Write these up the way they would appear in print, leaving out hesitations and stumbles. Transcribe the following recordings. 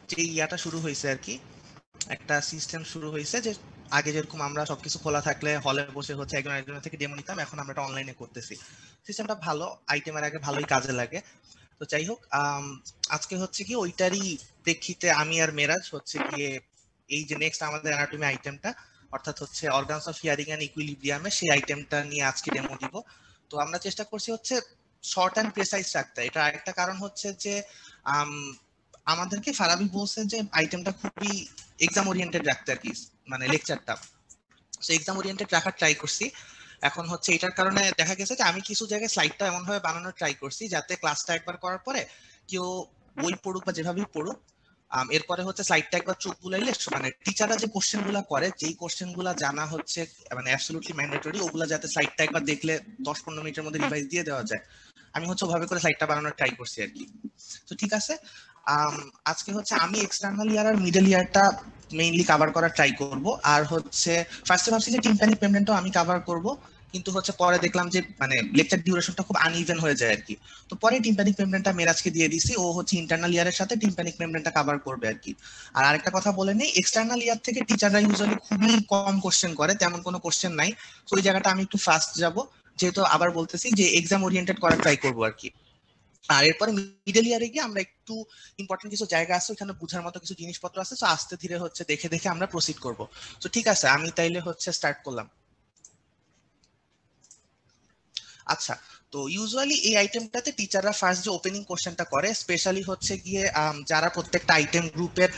যে ইয়াটা শুরু হয়েছে আর কি, একটা সিস্টেম শুরু হয়েছে যে আগে যেরকম আমরা সবকিছু খোলা থাকলে হলে বসে হচ্ছে একজন একজনের থেকে ডেমো নিতাম, এখন আমরা এটা অনলাইনে করতেছি। সিস্টেমটা ভালো, আইটেমের আগে ভালোই কাজে লাগে। তো যাই হোক, আজকে হচ্ছে কি ওইটারই প্রেক্ষিতে আমি আর মেরাজ হচ্ছে গিয়ে এই যে নেক্সট আমাদের অ্যানাটমি আইটেমটা, অর্থাৎ হচ্ছে অর্গানস অফ হিয়ারিং এন্ড ইকুইলিব্রিয়ামে, সেই আইটেমটা নিয়ে আজকে ডেমো দিব। তো আমরা চেষ্টা করছি হচ্ছে শর্ট অ্যান্ড প্রেসাইজ রাখতে। এটা আরেকটা কারণ হচ্ছে যে আমাদেরকে ফারাবি বলছে যে আইটেমটা খুবই এক্সাম ওরিয়েন্টেড রাখতে আর কি, মানে লেকচারটা। সো এক্সাম ওরিয়েন্টেড রাখার ট্রাই করছি। এখন হচ্ছে এটার কারণে দেখা গেছে যে আমি কিছু জায়গায় স্লাইডটা এমন ভাবে বানানোর ট্রাই করছি যাতে ক্লাসটা একবার করার পরে কেউ বই পড়ুক বা যেভাবেই পড়ুক, এরপরে হচ্ছে স্লাইডটা একবার চোখ বুলাইলে মানে টিচাররা যে কোশ্চেন গুলা করে, যেই কোশ্চেন গুলা জানা হচ্ছে মানে অ্যাবসলিউটলি ম্যান্ডেটরি, ওগুলা যাতে স্লাইডটা একবার দেখলে 10-15 মিনিটের মধ্যে রিভাইজ দিয়ে দেওয়া যায়। আমি হচ্ছে ওভাবে করে স্লাইডটা বানানোর ট্রাই করছি আর কি। তো ঠিক আছে, আজকে হচ্ছে আমি এক্সটার্নাল ইয়ার আর মিডল ইয়ারটা মেইনলি কভার করার ট্রাই করব। আর হচ্ছে ফার্স্টে ভাবছি যে টিম্প্যানিক মেমব্রেনটাও আমি কভার করব, কিন্তু হচ্ছে পরে দেখলাম যে মানে লেকচার ডিউরেশনটা খুব আনইভেন হয়ে যায় আর কি। তো পরে টিম্প্যানিক মেমব্রেনটা মেরাজকে দিয়ে দিছি, ও হচ্ছে ইন্টারনাল ইয়ারের সাথে টিম্প্যানিক মেমব্রেনটা কভার করবে আর কি। আর আরেকটা কথা বলে নেই, এক্সটার্নাল ইয়ার থেকে টিচাররা ইউজুয়ালি খুবই কম কোশ্চেন করে, তেমন কোনো কোশ্চেন নাই। তো ওই জায়গাটা আমি একটু ফাস্ট যাব, যেহেতু আবার বলতেছি যে এক্সাম ওরিয়েন্টেড করার ট্রাই করবো আর কি। আর এরপরে মিডল ইয়ারে গিয়ে আমরা একটু ইম্পর্টেন্ট কিছু জায়গা আছে, ওখানে বোঝার মতো কিছু জিনিসপত্র আছে, তো আস্তে ধীরে হচ্ছে দেখে দেখে আমরা প্রসিড করব। তো ঠিক আছে, আমি তাইলে হচ্ছে স্টার্ট করলাম। আচ্ছা, তো ইউজুয়ালি এই আইটেমটাতে টিচাররা ফার্স্ট যে ওপেনিং কোশ্চেনটা করে, স্পেশালি হচ্ছে গিয়ে যারা প্রত্যেকটা আইটেম গ্রুপের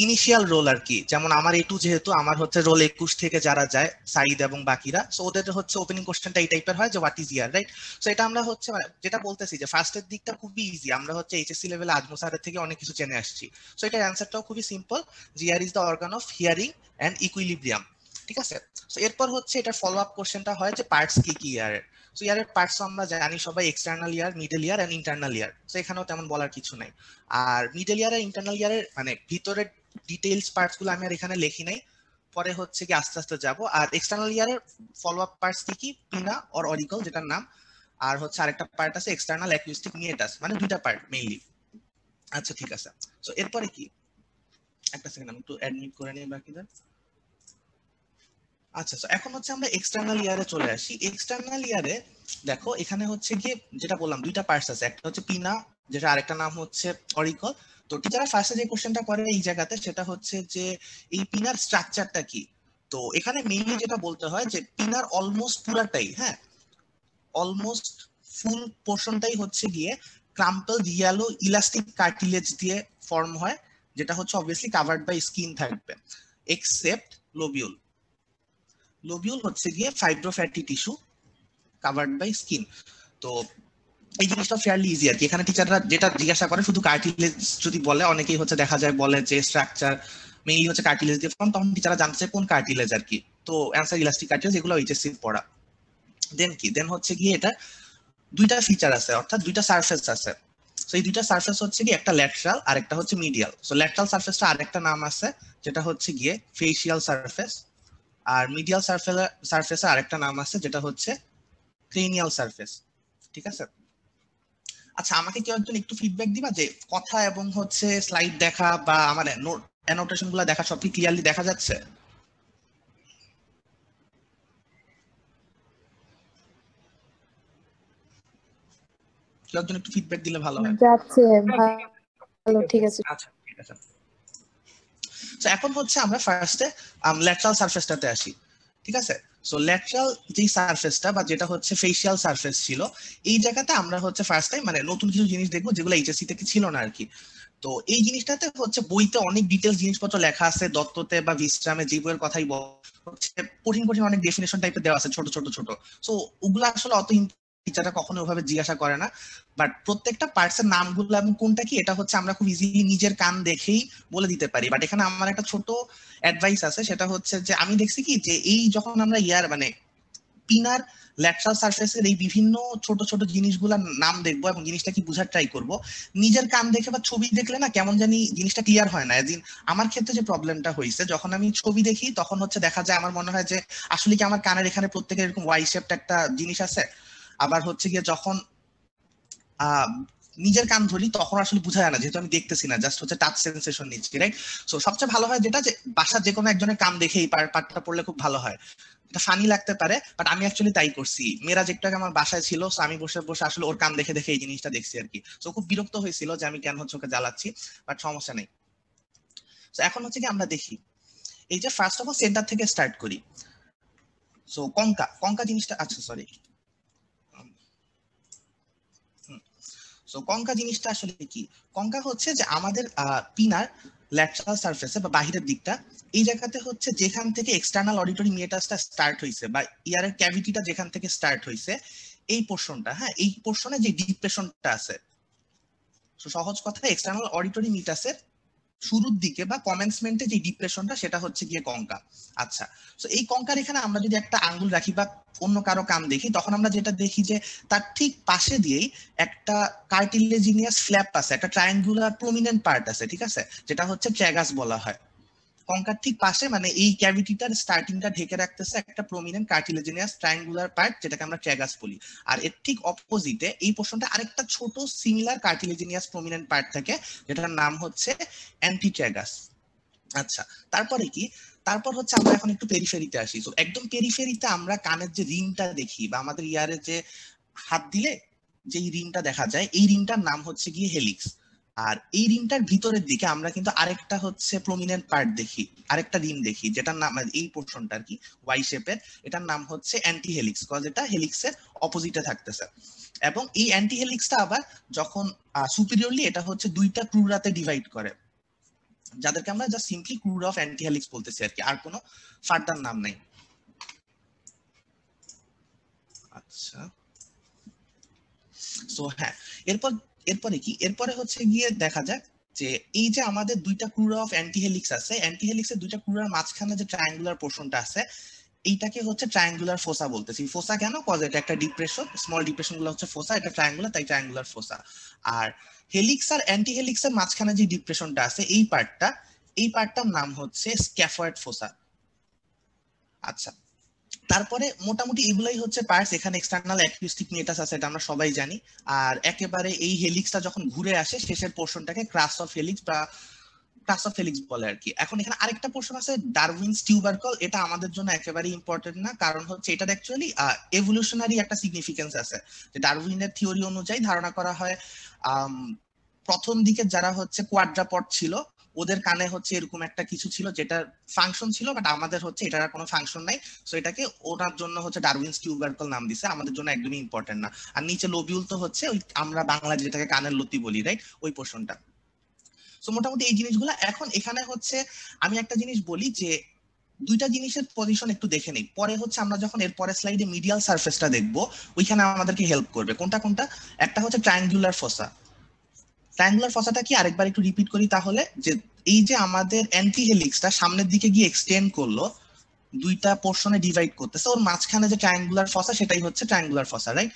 ইনিশিয়াল রোল আর কি, যেমন আমার A2 যেহেতু আমার হচ্ছে রোল 21 থেকে যারা যায় সাইদ এবং বাকিরা, সো ওদের হচ্ছে ওপেনিং কোশ্চেনটা এই টাইপের হয় যে what is year, right? So এটা আমরা হচ্ছে মানে যেটা বলতেছি যে ফার্স্টের দিকটা খুবই ইজি, আমরা হচ্ছে এইচএসসি লেভেলে আজমু স্যারের থেকে অনেক কিছু জেনে আসছি। সো এটার অ্যান্সারটাও খুবই সিম্পল, যে ear is the organ of hearing and equilibrium. ঠিক আছে, সো এরপর হচ্ছে এটা ফলো আপ কোশ্চেনটা হয় যে পার্টস কি কি ইয়ারের। সো ইয়ারের পার্টস আমরা জানি সবাই, external ear, middle ear and internal ear. So এখানেও তেমন বলার কিছু নাই। আর মিডল ইয়ার আর ইন্টারনাল ইয়ারের মানে ভিতরের ডিটেইলস পার্টস গুলো আমি আর এখানে লিখি নাই, পরে হচ্ছে কি আস্তে আস্তে যাব। আর এক্সটার্নাল ইয়ারের ফলো আপ পার্টস কি কি, পিনা অর অরিকল যেটার নাম, আর হচ্ছে আরেকটা পার্ট আছে এক্সটার্নাল অ্যাকুস্টিক মিয়েটাস, মানে দুইটা পার্ট মেইনলি। আচ্ছা ঠিক আছে, সো এরপরে কি, একটা সেকেন্ড আমি একটু অ্যাডমিট করে নিই বাকিদের। আচ্ছা, তো এখন হচ্ছে আমরা এক্সটার্নাল ইয়ারে চলে আসি। এক্সটার্নাল ইয়ারে দেখো এখানে হচ্ছে গিয়ে যেটা বললাম দুইটা পার্টস আছে, একটা হচ্ছে পিনা, যেটা আরেকটা নাম হচ্ছে অরিকল। তো টিচাররা ফার্স্টে যে কোশ্চেনটা করে এই জায়গাতে সেটা হচ্ছে যে এই পিনার স্ট্রাকচারটা কি। তো এখানে মেইনলি যেটা বলতে হয় যে পিনার অলমোস্ট পুরাটাই, হ্যাঁ অলমোস্ট ফুল পোর্শনটাই হচ্ছে গিয়ে ক্রাম্পল ইয়েলো ইলাস্টিক কার্টিলেজ দিয়ে ফর্ম হয়, যেটা হচ্ছে অবভিয়াসলি কাভার্ড বাই স্কিন থাকবে, এক্সেপ্ট লোবিউল। লোবিউল হচ্ছে গিয়ে ফাইব্রোফ্যাটি টিস্যু কাভার্ড বাই স্কিন। তো এই জিনিসটা ফেয়ারলি ইজি আর কি। এখানে টিচাররা যেটা জিজ্ঞাসা করে শুধু কার্টিলেজ যদি বলে, অনেকেই হচ্ছে দেখা যায় বলে যে স্ট্রাকচার মেইনলি হচ্ছে কার্টিলেজ দিয়ে ফর্ম, তখন টিচাররা জানতে চায় কোন কার্টিলেজ আর কি। তো অ্যান্সার ইলাস্টিক কার্টিলেজ, এগুলো এইচএসসি পড়া। দেন কি, দেন হচ্ছে গিয়ে এটা দুইটা ফিচার আছে, অর্থাৎ দুইটা সারফেস আছে। সো এই দুইটা সারফেস হচ্ছে কি একটা ল্যাটারাল আর একটা হচ্ছে মিডিয়াল। সো ল্যাটারাল সারফেসটা আরেকটা নাম আছে যেটা হচ্ছে গিয়ে ফেসিয়াল সারফেস, আর মিডিয়াল সারফেসের আরেকটা নাম আছে যেটা হচ্ছে ক্রেনিয়াল সারফেস। ঠিক আছে, আচ্ছা আমাকে কেউ একজন একটু ফিডব্যাক দিবা যে কথা এবং হচ্ছে স্লাইড দেখা বা আমার অ্যানোটেশন গুলো দেখা সব কি ক্লিয়ারলি দেখা যাচ্ছে? কেউ একজন একটু ফিডব্যাক দিলে ভালো হয়। যাচ্ছে, ভালো, ঠিক আছে। আচ্ছা ঠিক আছে, তো এখন হচ্ছে আমরা ফার্স্টে ল্যাটারাল সারফেসটাতে আসি। ঠিক আছে, সো ল্যাটারাল যে সারফেসটা বা যেটা হচ্ছে ফেসিয়াল সারফেস ছিল, এই জায়গাতে আমরা হচ্ছে ফার্স্ট টাইম মানে নতুন কিছু জিনিস দেখবো যেগুলো এইচএসসি থেকে ছিল না আর কি। তো এই জিনিসটাতে হচ্ছে বইতে অনেক ডিটেলস জিনিসপত্র লেখা আছে, দত্ততে বা বিশ্রামে যে বইয়ের কথাই হচ্ছে কঠিন কঠিন অনেক ডেফিনেশন টাইপের দেওয়া আছে ছোট ছোট ছোট। সো ওগুলো আসলে অত টিচাররা কখনো ওভাবে জিজ্ঞাসা করে না, বাট প্রত্যেকটা পার্টস এর নামগুলো এবং কোনটা কি এটা হচ্ছে আমরা খুব ইজিলি নিজের কান দেখেই বলে দিতে পারি। বাট এখানে আমার একটা ছোট অ্যাডভাইস আছে, সেটা হচ্ছে যে আমি দেখছি কি যে এই যখন আমরা ইয়ার মানে পিনার ল্যাটারাল সারফেসের এই বিভিন্ন ছোট ছোট জিনিসগুলোর নাম দেখবো এবং জিনিসটা কি বোঝার ট্রাই করব, নিজের কান দেখে বা ছবি দেখলে না কেমন জানি জিনিসটা ক্লিয়ার হয় না। এদিন আমার ক্ষেত্রে যে প্রবলেমটা হয়েছে, যখন আমি ছবি দেখি তখন হচ্ছে দেখা যায় আমার মনে হয় যে আসলে কি আমার কানের এখানে প্রত্যেকের এরকম ওয়াই শেপড একটা জিনিস আছে। আবার হচ্ছে গিয়ে যখন নিজের কান ধরি তখন আসলে বোঝা যায় না, যেহেতু আমি দেখতেছি না, জাস্ট হচ্ছে টাচ সেন্সেশন নিচ্ছি, রাইট? সো সবচেয়ে ভালো হয় যেটা, যে বাসার যে কোনো একজনের কান দেখে এই পার্টটা পড়লে খুব ভালো হয়। এটা ফানি লাগতে পারে, বাট আমি অ্যাকচুয়ালি তাই করছি। মেরাজ একটু আগে আমার বাসায় ছিল, সো আমি বসে বসে আসলে ওর কান দেখে দেখে এই জিনিসটা দেখছি আর কি। সো খুব বিরক্ত হয়েছিল যে আমি কেন হচ্ছে ওকে জ্বালাচ্ছি, বাট সমস্যা নেই। সো এখন হচ্ছে কি আমরা দেখি, এই যে ফার্স্ট অফ অল সেন্টার থেকে স্টার্ট করি। সো কঙ্কা, কঙ্কা জিনিসটা, আচ্ছা সরি, সো কঙ্কা জিনিসটা আসলে কি? কঙ্কা হচ্ছে যে আমাদের পিনার ল্যাটারাল সারফেসে বা বাহিরের দিকটা, এই জায়গাতে হচ্ছে যেখান থেকে এক্সটার্নাল অডিটরি মিয়েটাসটা স্টার্ট হইছে বা ইয়ারের ক্যাভিটিটা যেখান থেকে স্টার্ট হইছে, এই পোরশনটা, হ্যাঁ, এই পোরশনে যে ডিপ্রেশনটা আছে, সো সহজ কথা এক্সটার্নাল অডিটরি মিটাসের শুরুর দিকে বা কমেন্সমেন্টে যে ডিপ্রেশনটা, সেটা হচ্ছে গিয়ে কঙ্কা। আচ্ছা, তো এই কঙ্কার এখানে আমরা যদি একটা আঙ্গুল রাখি বা অন্য কারো কান দেখি, তখন আমরা যেটা দেখি যে তার ঠিক পাশে দিয়েই একটা কার্টিলেজিনিয়াস ফ্ল্যাপ আছে, একটা ট্রায়াঙ্গুলার প্রমিনেন্ট পার্ট আছে, ঠিক আছে, যেটা হচ্ছে ট্র্যাগাস বলা হয়। কঙ্কার ঠিক পাশে, মানে এই ক্যাভিটিটার স্টার্টিংটা ঢেকে রাখতেছে একটা প্রমিনেন্ট কার্টিলেজিনিয়াস ট্রায়াঙ্গুলার পার্ট, যেটাকে আমরা ট্র্যাগাস বলি। আর এর ঠিক অপোজিটে এই পোর্শনটা আরেকটা ছোট সিমিলার কার্টিলেজিনিয়াস প্রমিনেন্ট পার্ট থাকে, যেটার নাম হচ্ছে অ্যান্টিট্র্যাগাস। আচ্ছা, তারপরে কি? তারপর হচ্ছে আমরা এখন একটু পেরিফেরিতে আসি। তো একদম পেরিফেরিতে আমরা কানের যে রিংটা দেখি বা আমাদের ইয়ারে যে হাত দিলে যে রিংটা দেখা যায়, এই রিংটার নাম হচ্ছে গিয়ে হেলিক্স। আর এই রিংটার ভিতরের দিকে আমরা কিন্তু আরেকটা হচ্ছে প্রমিনেন্ট পার্ট দেখি, আরেকটা রিং দেখি, যেটার নাম এই পোর্শনটা আর কি ওয়াই শেপের, এটার নাম হচ্ছে অ্যান্টি হেলিক্স, কজ এটা হেলিক্সের অপোজিটে থাকতেছে। এবং এই অ্যান্টি হেলিক্সটা আবার যখন সুপিরিয়রলি, এটা হচ্ছে দুইটা ক্রুরাতে ডিভাইড করে, যাদেরকে আমরা just simply crura of antihelix বলতেছি আর কি, আর কোনো ফার্দার নাম নাই। আচ্ছা, সো হ্যাঁ, এরপর এরপরে কি, এরপরে হচ্ছে গিয়ে দেখা যাক যে এই যে আমাদের দুইটা ক্রুরা অফ অ্যান্টি হেলিক্স আছে, অ্যান্টি হেলিক্সের দুইটা ক্রুরার মাঝখানে যে ট্রায়াঙ্গুলার পোর্শনটা আছে, এইটাকে হচ্ছে ট্রায়াঙ্গুলার ফোসা বলতেছি। ফোসা কেন? কজ এটা একটা ডিপ্রেশন, স্মল ডিপ্রেশন গুলো হচ্ছে ফোসা, এটা ট্রায়াঙ্গুলার, তাই ট্রায়াঙ্গুলার ফোসা। আর হেলিক্স আর অ্যান্টি হেলিক্সের মাঝখানে যে ডিপ্রেশনটা আছে, এই পার্টটা, এই পার্টটার নাম হচ্ছে স্ক্যাফয়েড ফোসা। আচ্ছা, তারপরে মোটামুটি এগুলাই হচ্ছে পার্টস। এখানে এক্সটার্নাল অ্যাকুস্টিক মিয়েটাস আছে, এটা আমরা সবাই জানি। আর একেবারে এই হেলিক্সটা যখন ঘুরে আসে, শেষের পোর্শনটাকে ক্রাস অফ হেলিক্স বা ক্লাস অফ হেলিক্স বলে আর কি। এখন এখানে আরেকটা পোর্শন আছে ডারউইনস টিউবারকল, এটা আমাদের জন্য একেবারে ইম্পর্টেন্ট না, কারণ হচ্ছে এটার অ্যাকচুয়ালি এভলিউশনারি একটা সিগনিফিকেন্স আছে। যে ডারউইনের থিওরি অনুযায়ী ধারণা করা হয় প্রথম দিকে যারা হচ্ছে কোয়াড্রাপড ছিল, ওদের কানে হচ্ছে এরকম একটা কিছু ছিল যেটার ফাংশন ছিল, বাট আমাদের হচ্ছে এটার কোনো ফাংশন নাই। সো এটাকে ওনার জন্য হচ্ছে ডারউইনস টিউবারকল নাম দিছে, আমাদের জন্য একদমই ইম্পর্টেন্ট না। আর নিচে লোবিউল তো হচ্ছে ওই আমরা বাংলা যেটাকে কানের লতি বলি, রাইট, ওই পোর্শনটা। সো মোটামুটি এই জিনিসগুলো। এখন এখানে হচ্ছে আমি একটা জিনিস বলি যে দুইটা জিনিসের পজিশন একটু দেখে নেই, পরে হচ্ছে আমরা যখন এর পরের স্লাইডে মিডিয়াল সারফেসটা দেখবো, ওইখানে আমাদেরকে হেল্প করবে। কোনটা কোনটা? একটা হচ্ছে ট্রায়াঙ্গুলার ফসা। ট্রায়াঙ্গুলার ফসাটা কি আরেকবার একটু রিপিট করি তাহলে, যে এই যে আমাদের অ্যান্টি হেলিক্সটা সামনের দিকে গিয়ে এক্সটেন্ড করলো, দুইটা পোর্শনে ডিভাইড করতেছে, ওর মাঝখানে যে ট্রায়াঙ্গুলার ফসা, সেটাই হচ্ছে ট্রায়াঙ্গুলার ফসা, রাইট?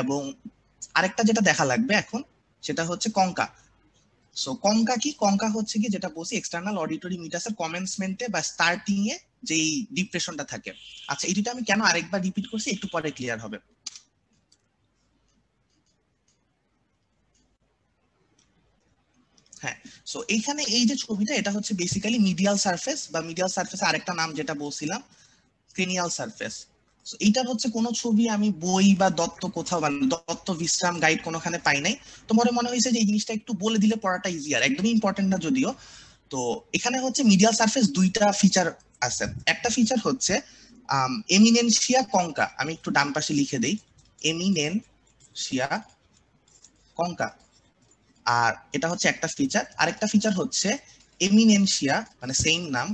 এবং আরেকটা যেটা দেখা লাগবে এখন, সেটা হচ্ছে কঙ্কা। সো কঙ্কা কি? কঙ্কা হচ্ছে কি, যেটা বলছি এক্সটার্নাল অডিটরি মিটাসের কমেন্সমেন্টে বা স্টার্টিং এ যেই ডিপ্রেশনটা থাকে। আচ্ছা, এইটা আমি কেন আরেকবার রিপিট করছি একটু পরে ক্লিয়ার হবে। হ্যাঁ, সো এইখানে এই যে ছবিটা, এটা হচ্ছে বেসিক্যালি মিডিয়াল সারফেস বা মিডিয়াল সারফেসের আরেকটা নাম যেটা বলছিলাম ক্রেনিয়াল সারফেস। এইটার হচ্ছে কোনো ছবি আমি বই বা দত্ত কোথাও বা দত্ত বিশ্রাম গাইড কোনোখানে পাই নাই। তো মনে হয়েছে যে এই জিনিসটা একটু বলে দিলে পড়াটা ইজিয়ার, একদমই ইম্পর্টেন্ট না যদিও। তো এখানে হচ্ছে মিডিয়াল সারফেস দুইটা ফিচার আছে। একটা ফিচার হচ্ছে এমিনেনশিয়া কঙ্কা, আমি একটু ডান পাশে লিখে দেই, এমিনেনশিয়া কঙ্কা। আর এটা হচ্ছে একটা ফিচার। আরেকটা ফিচার হচ্ছে এমিনেনশিয়া, মানে সেম নাম,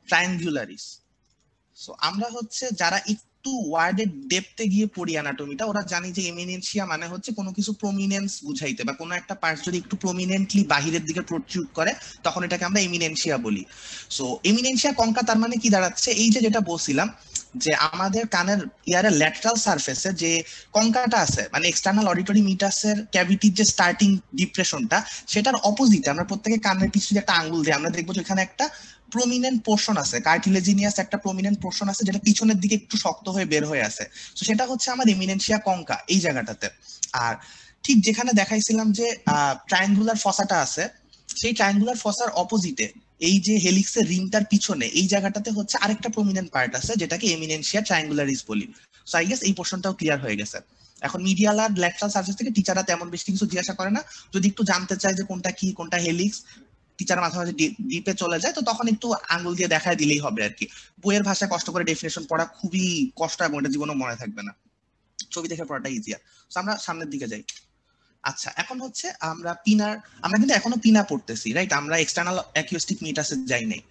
ট্রায়াঙ্গুলারিস। সো আমরা হচ্ছে যারা একটু ওয়ার্ডের ডেপথে গিয়ে পড়ি অ্যানাটমিটা, ওরা জানি যে এমিনেনশিয়া মানে হচ্ছে কোনো কিছু প্রমিনেন্স বুঝাইতে, বা কোনো একটা পার্ট যদি একটু প্রমিনেন্টলি বাহিরের দিকে প্রোট্রুড করে, তখন এটাকে আমরা এমিনেনশিয়া বলি। সো এমিনেনশিয়া কঙ্কা তার মানে কি দাঁড়াচ্ছে, এই যে যেটা বলছিলাম যে আমাদের কানের ইয়ারের ল্যাটারাল সারফেসে যে কঙ্কাটা আছে, মানে এক্সটার্নাল অডিটরি মিটাসের ক্যাভিটির যে স্টার্টিং ডিপ্রেশনটা, সেটার অপোজিটে আমরা প্রত্যেকে কানের পিছনে একটা আঙ্গুল দিয়ে আমরা দেখবো যে এখানে একটা প্রমিনেন্ট পোর্শন আছে, কার্টিলেজিনিয়াস একটা প্রমিনেন্ট পোর্শন আছে, যেটা পিছনের দিকে একটু শক্ত হয়ে বের হয়ে আছে। তো সেটা হচ্ছে আমার এমিনেনশিয়া কঙ্কা এই জায়গাটাতে। আর ঠিক যেখানে দেখাইছিলাম যে ট্রায়াঙ্গুলার ফসাটা আছে, সেই ট্রায়াঙ্গুলার ফসার অপোজিটে এই যে হেলিক্সের রিংটার পিছনে এই জায়গাটাতে হচ্ছে আরেকটা প্রমিনেন্ট পার্ট আছে যেটাকে এমিনেনশিয়া ট্রায়াঙ্গুলারিস বলি। সো আই গেস এই পোর্শনটাও ক্লিয়ার হয়ে গেছে। এখন মিডিয়াল আর ল্যাটারাল সারফেস থেকে টিচাররা তেমন বেশি কিছু জিজ্ঞাসা করে না, যদি একটু জানতে চায় যে কোনটা কি কোনটা হেলিক্স, টিচার মাঝে মাঝে ডিপে চলে যায়, তো তখন একটু আঙ্গুল দিয়ে দেখায় দিলেই হবে আর কি। বইয়ের ভাষায় কষ্ট করে ডেফিনেশন পড়া খুবই কষ্ট এবং এটা জীবনেও মনে থাকবে না, ছবি দেখে পড়াটা ইজিয়ার। তো আমরা সামনের দিকে যাই। আচ্ছা, এখন হচ্ছে আমরা কিন্তু এখনো পিনা পড়তেছি, রাইট? আমরা এক্সটার্নাল অ্যাকিউস্টিক মিটাসে যাই নাই।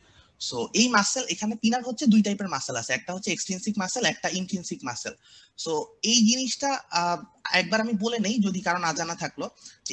সো এই মাসেল, এখানে পিনার হচ্ছে দুই টাইপের মাসেল আছে, একটা হচ্ছে এক্সট্রিনসিক মাসেল, একটা ইন্ট্রিনসিক মাসেল। সো এই জিনিসটা একবার আমি বলে নেই যদি কারো না জানা থাকলো,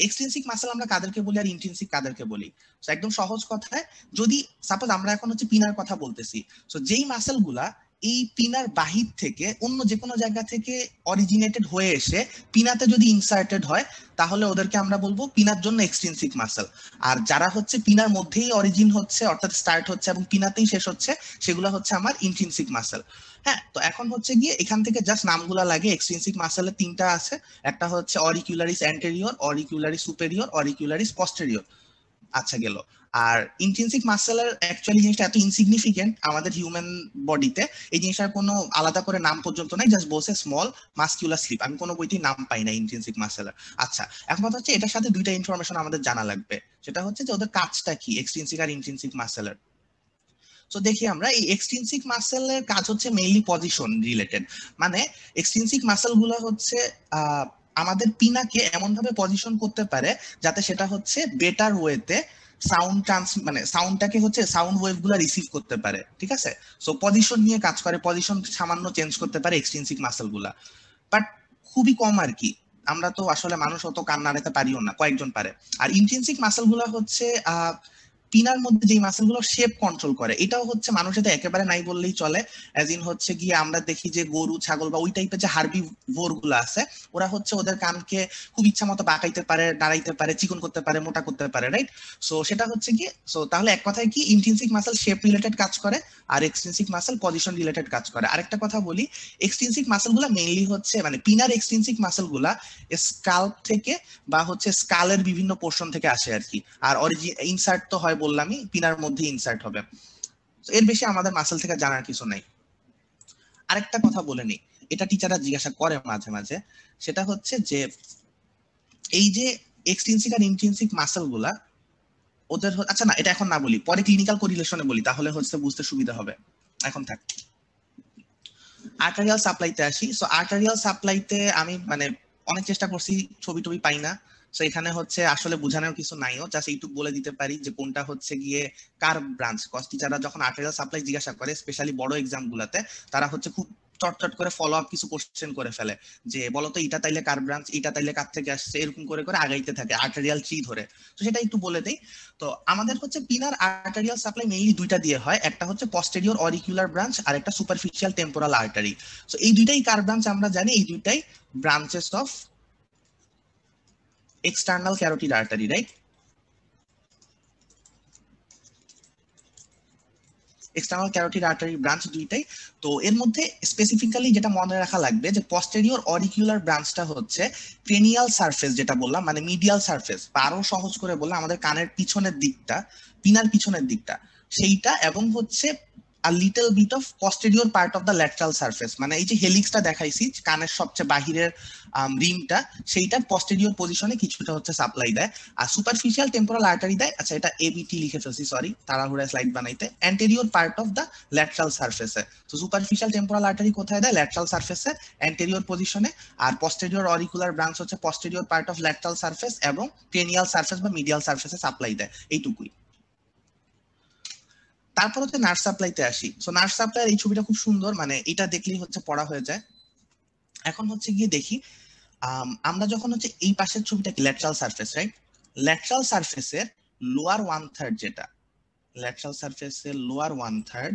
এক্সট্রিনসিক মাসেল আমরা কাদেরকে বলি আর ইন্ট্রিনসিক কাদেরকে বলি। সো একদম সহজ কথায়, যদি সাপোজ আমরা এখন হচ্ছে পিনার কথা বলতেছি, সো যেই মাসেল গুলা এই পিনার বাহির থেকে অন্য যে কোনো জায়গা থেকে অরিজিনেটেড হয়ে এসে পিনাতে যদি ইনসার্টেড হয়, তাহলে ওদেরকে আমরা বলবো পিনার জন্য এক্সট্রিনসিক মাসেল। আর যারা হচ্ছে পিনার মধ্যেই অরিজিন হচ্ছে, অর্থাৎ স্টার্ট হচ্ছে এবং পিনাতেই শেষ হচ্ছে, সেগুলো হচ্ছে আমার ইন্ট্রিনসিক মাসেল। হ্যাঁ, তো এখন হচ্ছে গিয়ে এখান থেকে জাস্ট নামগুলা লাগে। এক্সট্রিনসিক মাসেলের তিনটা আছে, একটা হচ্ছে অরিকুলারিস অ্যান্টেরিয়র, অরিকুলারিস সুপেরিয়র, অরিকুলারিস পস্টেরিয়র। আচ্ছা গেল। আর ইন্ট্রিনসিক মাসেলের অ্যাকচুয়ালি জিনিসটা এত ইনসিগনিফিকেন্ট আমাদের হিউম্যান বডিতে, এই জিনিসটার কোনো আলাদা করে নাম পর্যন্ত নাই, জাস্ট বসে স্মল মাসকিউলার স্লিপ। আমি কোনো বইতেই নাম পাই না ইন্ট্রিনসিক মাসেলের। আচ্ছা, এখন কথা হচ্ছে এটার সাথে দুইটা ইনফরমেশন আমাদের জানা লাগবে, সেটা হচ্ছে যে ওদের কাজটা কি, এক্সট্রিনসিক আর ইন্ট্রিনসিক মাসেলের। তো দেখি আমরা এই এক্সট্রিনসিক মাসেলের কাজ হচ্ছে মেইনলি পজিশন রিলেটেড। মানে এক্সট্রিনসিক মাসেল গুলো হচ্ছে আমাদের পিনাকে এমন ভাবে পজিশন করতে পারে যাতে সেটা হচ্ছে বেটার ওয়েতে সাউন্ড মানে সাউন্ডটাকে হচ্ছে সাউন্ড ওয়েভ গুলা রিসিভ করতে পারে, ঠিক আছে? সো পজিশন নিয়ে কাজ করে, পজিশন সামান্য চেঞ্জ করতে পারে এক্সট্রিনসিক মাসেল গুলা, বাট খুবই কম আর কি। আমরা তো আসলে মানুষ অত কান নাড়াতে পারিও না, কয়েকজন পারে। আর ইন্ট্রিনসিক মাসেল গুলা হচ্ছে পিনার মধ্যে যে মাসেল গুলো শেপ কন্ট্রোল করে, এটাও হচ্ছে মানুষের একেবারে নাই বললেই চলে। অ্যাজ ইন হচ্ছে গিয়ে আমরা দেখি যে গরু ছাগল বা ওই টাইপের যে হার্বিভোর গুলো আছে, ওরা হচ্ছে ওদের কানকে খুব ইচ্ছা মতো বাঁকাইতে পারে, নাড়াইতে পারে, চিকন করতে পারে, মোটা করতে পারে, রাইট? সো সেটা হচ্ছে কি, সো তাহলে এক কথায় কি, ইন্ট্রিনসিক মাসেল শেপ রিলেটেড কাজ করে আর এক্সট্রিনসিক মাসেল পজিশন রিলেটেড কাজ করে। আরেকটা কথা বলি, এক্সট্রিনসিক মাসেল গুলা মেইনলি হচ্ছে মানে পিনার এক্সট্রিনসিক মাসেল গুলা স্কাল্প থেকে বা হচ্ছে স্কালের বিভিন্ন পোর্শন থেকে আসে আর কি। আর ইনসার্ট তো হয় বললামই, পিনার মধ্যে ইনসার্ট হবে। এর বেশি আমাদের মাসেল থেকে জানার কিছু নাই। আরেকটা কথা বলে নিই, এটা টিচাররা জিজ্ঞাসা করে মাঝে মাঝে, সেটা হচ্ছে যে এই যে এক্সট্রিনসিক আর ইন্ট্রিনসিক মাসেল গুলা ওদের, আচ্ছা না এটা এখন না বলি, পরে ক্লিনিক্যাল কোরিলেশনে বলি, তাহলে হচ্ছে বুঝতে সুবিধা হবে। এখন থাক, আর্টারিয়াল সাপ্লাইতে আসি। সো আর্টারিয়াল সাপ্লাইতে আমি মানে অনেক চেষ্টা করছি, ছবি টবি পাই না। সো এখানে হচ্ছে আসলে বোঝানোর কিছু নাইও, জাস্ট এইটুকু বলে দিতে পারি যে কোনটা হচ্ছে গিয়ে কার ব্রাঞ্চ। কস টিচাররা যখন আর্টারিয়াল সাপ্লাই জিজ্ঞাসা করে, স্পেশালি বড় এক্সাম গুলাতে, তারা হচ্ছে খুব চটচট করে ফলো আপ কিছু কোশ্চেন করে ফেলে, যে বলতো এটা তাইলে কার ব্রাঞ্চ, এটা তাইলে কার থেকে আসছে, এরকম করে করে আগাইতে থাকে আর্টারিয়াল ট্রি ধরে। তো সেটা একটু বলে দেই। তো আমাদের হচ্ছে পিনার আর্টারিয়াল সাপ্লাই মেইনলি দুইটা দিয়ে হয়, একটা হচ্ছে পস্টেরিয়র অরিকুলার ব্রাঞ্চ আর একটা সুপারফিশিয়াল টেম্পোরাল আর্টারি। সো এই দুইটাই কার ব্রাঞ্চ আমরা জানি, এই দুইটাই branches of external carotid artery, right? External carotid artery branch দুইটাই। তো এর মধ্যে স্পেসিফিক্যালি যেটা মনে রাখা লাগবে, যে পস্টেরিয়র অরিকুলার ব্রাঞ্চটা হচ্ছে ক্রেনিয়াল সারফেস, যেটা বললাম মানে মিডিয়াল সারফেস, বা আরো সহজ করে বললাম আমাদের কানের পিছনের দিকটা, পিনার পিছনের দিকটা সেইটা, এবং হচ্ছে a little bit of posterior part of the lateral surface, মানে এই যে হেলিক্সটা দেখাইছি কানের সবচেয়ে বাহিরের রিমটা, সেইটার পস্টেরিয়র পজিশনে কিছুটা হচ্ছে সাপ্লাই দেয়। আর সুপারফিশিয়াল টেম্পোরাল আর্টারি দেয়, আচ্ছা এটা এবিটি লিখে ফেলছি, সরি তাড়াহুড়া স্লাইড বানাইতে, anterior part of the lateral সারফেসে। তো সুপারফিশিয়াল টেম্পোরাল আর্টারি কোথায় দেয়? ল্যাটারাল সারফেসে, অ্যান্টেরিয়র পজিশনে। আর পস্টেরিয়র অরিকুলার ব্রাঞ্চ হচ্ছে posterior part of lateral surface এবং ক্রেনিয়াল সারফেস বা মিডিয়াল সারফেসে সাপ্লাই দেয়, এইটুকুই। তারপর হচ্ছে নার্ভ সাপ্লাইতে আসি। সো নার্ভ সাপ্লাই এই ছবিটা খুব সুন্দর, মানে এটা দেখলেই হচ্ছে পড়া হয়ে যায়। এখন হচ্ছে গিয়ে দেখি, আমরা যখন হচ্ছে এই পাশের ছবিটা কি ল্যাটারাল সারফেস, রাইট? ল্যাটারাল সারফেসের লোয়ার 1/3 যেটা, ল্যাটারাল সারফেসের লোয়ার 1/3,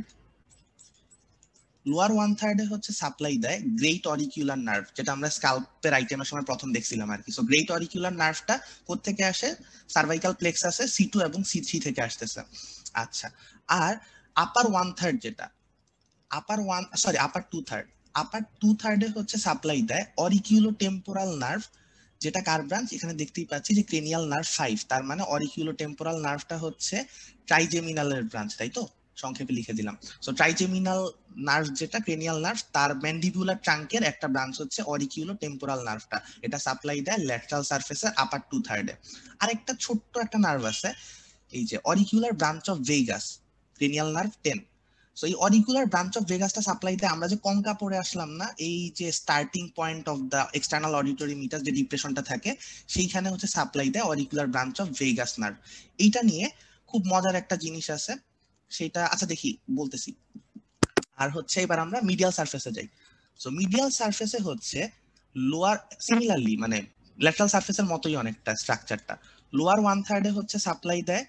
লোয়ার 1/3 এ হচ্ছে সাপ্লাই দেয় গ্রেট অরিকুলার নার্ভ, যেটা আমরা স্কাল্পের আইটেমের সময় প্রথম দেখছিলাম আর কি। সো গ্রেট অরিকুলার নার্ভটা কোত্থেকে আসে? সার্ভাইকাল প্লেক্সাসে C2 এবং C3 থেকে আসতেছে। আচ্ছা, আর আপার 1/3 যেটা, আপার 2/3, আপার 2/3 এ হচ্ছে সাপ্লাই দেয় অরিকুলো টেম্পোরাল নার্ভ, যেটা কার ব্রাঞ্চ, এখানে দেখতেই পাচ্ছি যে ক্রেনিয়াল নার্ভ 5, তার মানে অরিকিউলোটেম্পোরাল নার্ভটা হচ্ছে ট্রাইজেমিনালের ব্রাঞ্চ, তাই তো, সংক্ষেপে লিখে দিলাম। সো ট্রাইজেমিনাল নার্ভ যেটা ক্রেনিয়াল নার্ভ, তার ম্যান্ডিবুলার ট্রাঙ্কের একটা ব্রাঞ্চ হচ্ছে অরিকিউলোটেম্পোরাল নার্ভটা, এটা সাপ্লাই দেয় ল্যাটারাল সারফেসের আপার 2/3 আরেকটা ছোট্ট একটা নার্ভ আছে, এই যে auricular branch of vagus, cranial nerve 10। So এই অরিকুলার ব্রাঞ্চ অফ ভেগাসটা সাপ্লাই দেয়, আমরা যে কঙ্কা পড়ে আসলাম না, এই যে starting point of the external auditory meatus যে ডিপ্রেশনটা থাকে, সেইখানে হচ্ছে সাপ্লাই দেয় auricular branch of vagus nerve. এইটা নিয়ে খুব মজার একটা জিনিস আছে, সেটা আচ্ছা দেখি বলতেছি। আর হচ্ছে এবার আমরা মিডিয়াল সারফেসে যাই। সো মিডিয়াল সারফেসে হচ্ছে লোয়ার, সিমিলারলি মানে ল্যাটারাল সারফেসের মতোই অনেকটা স্ট্রাকচারটা, লোয়ার 1/3 হচ্ছে সাপ্লাই দেয়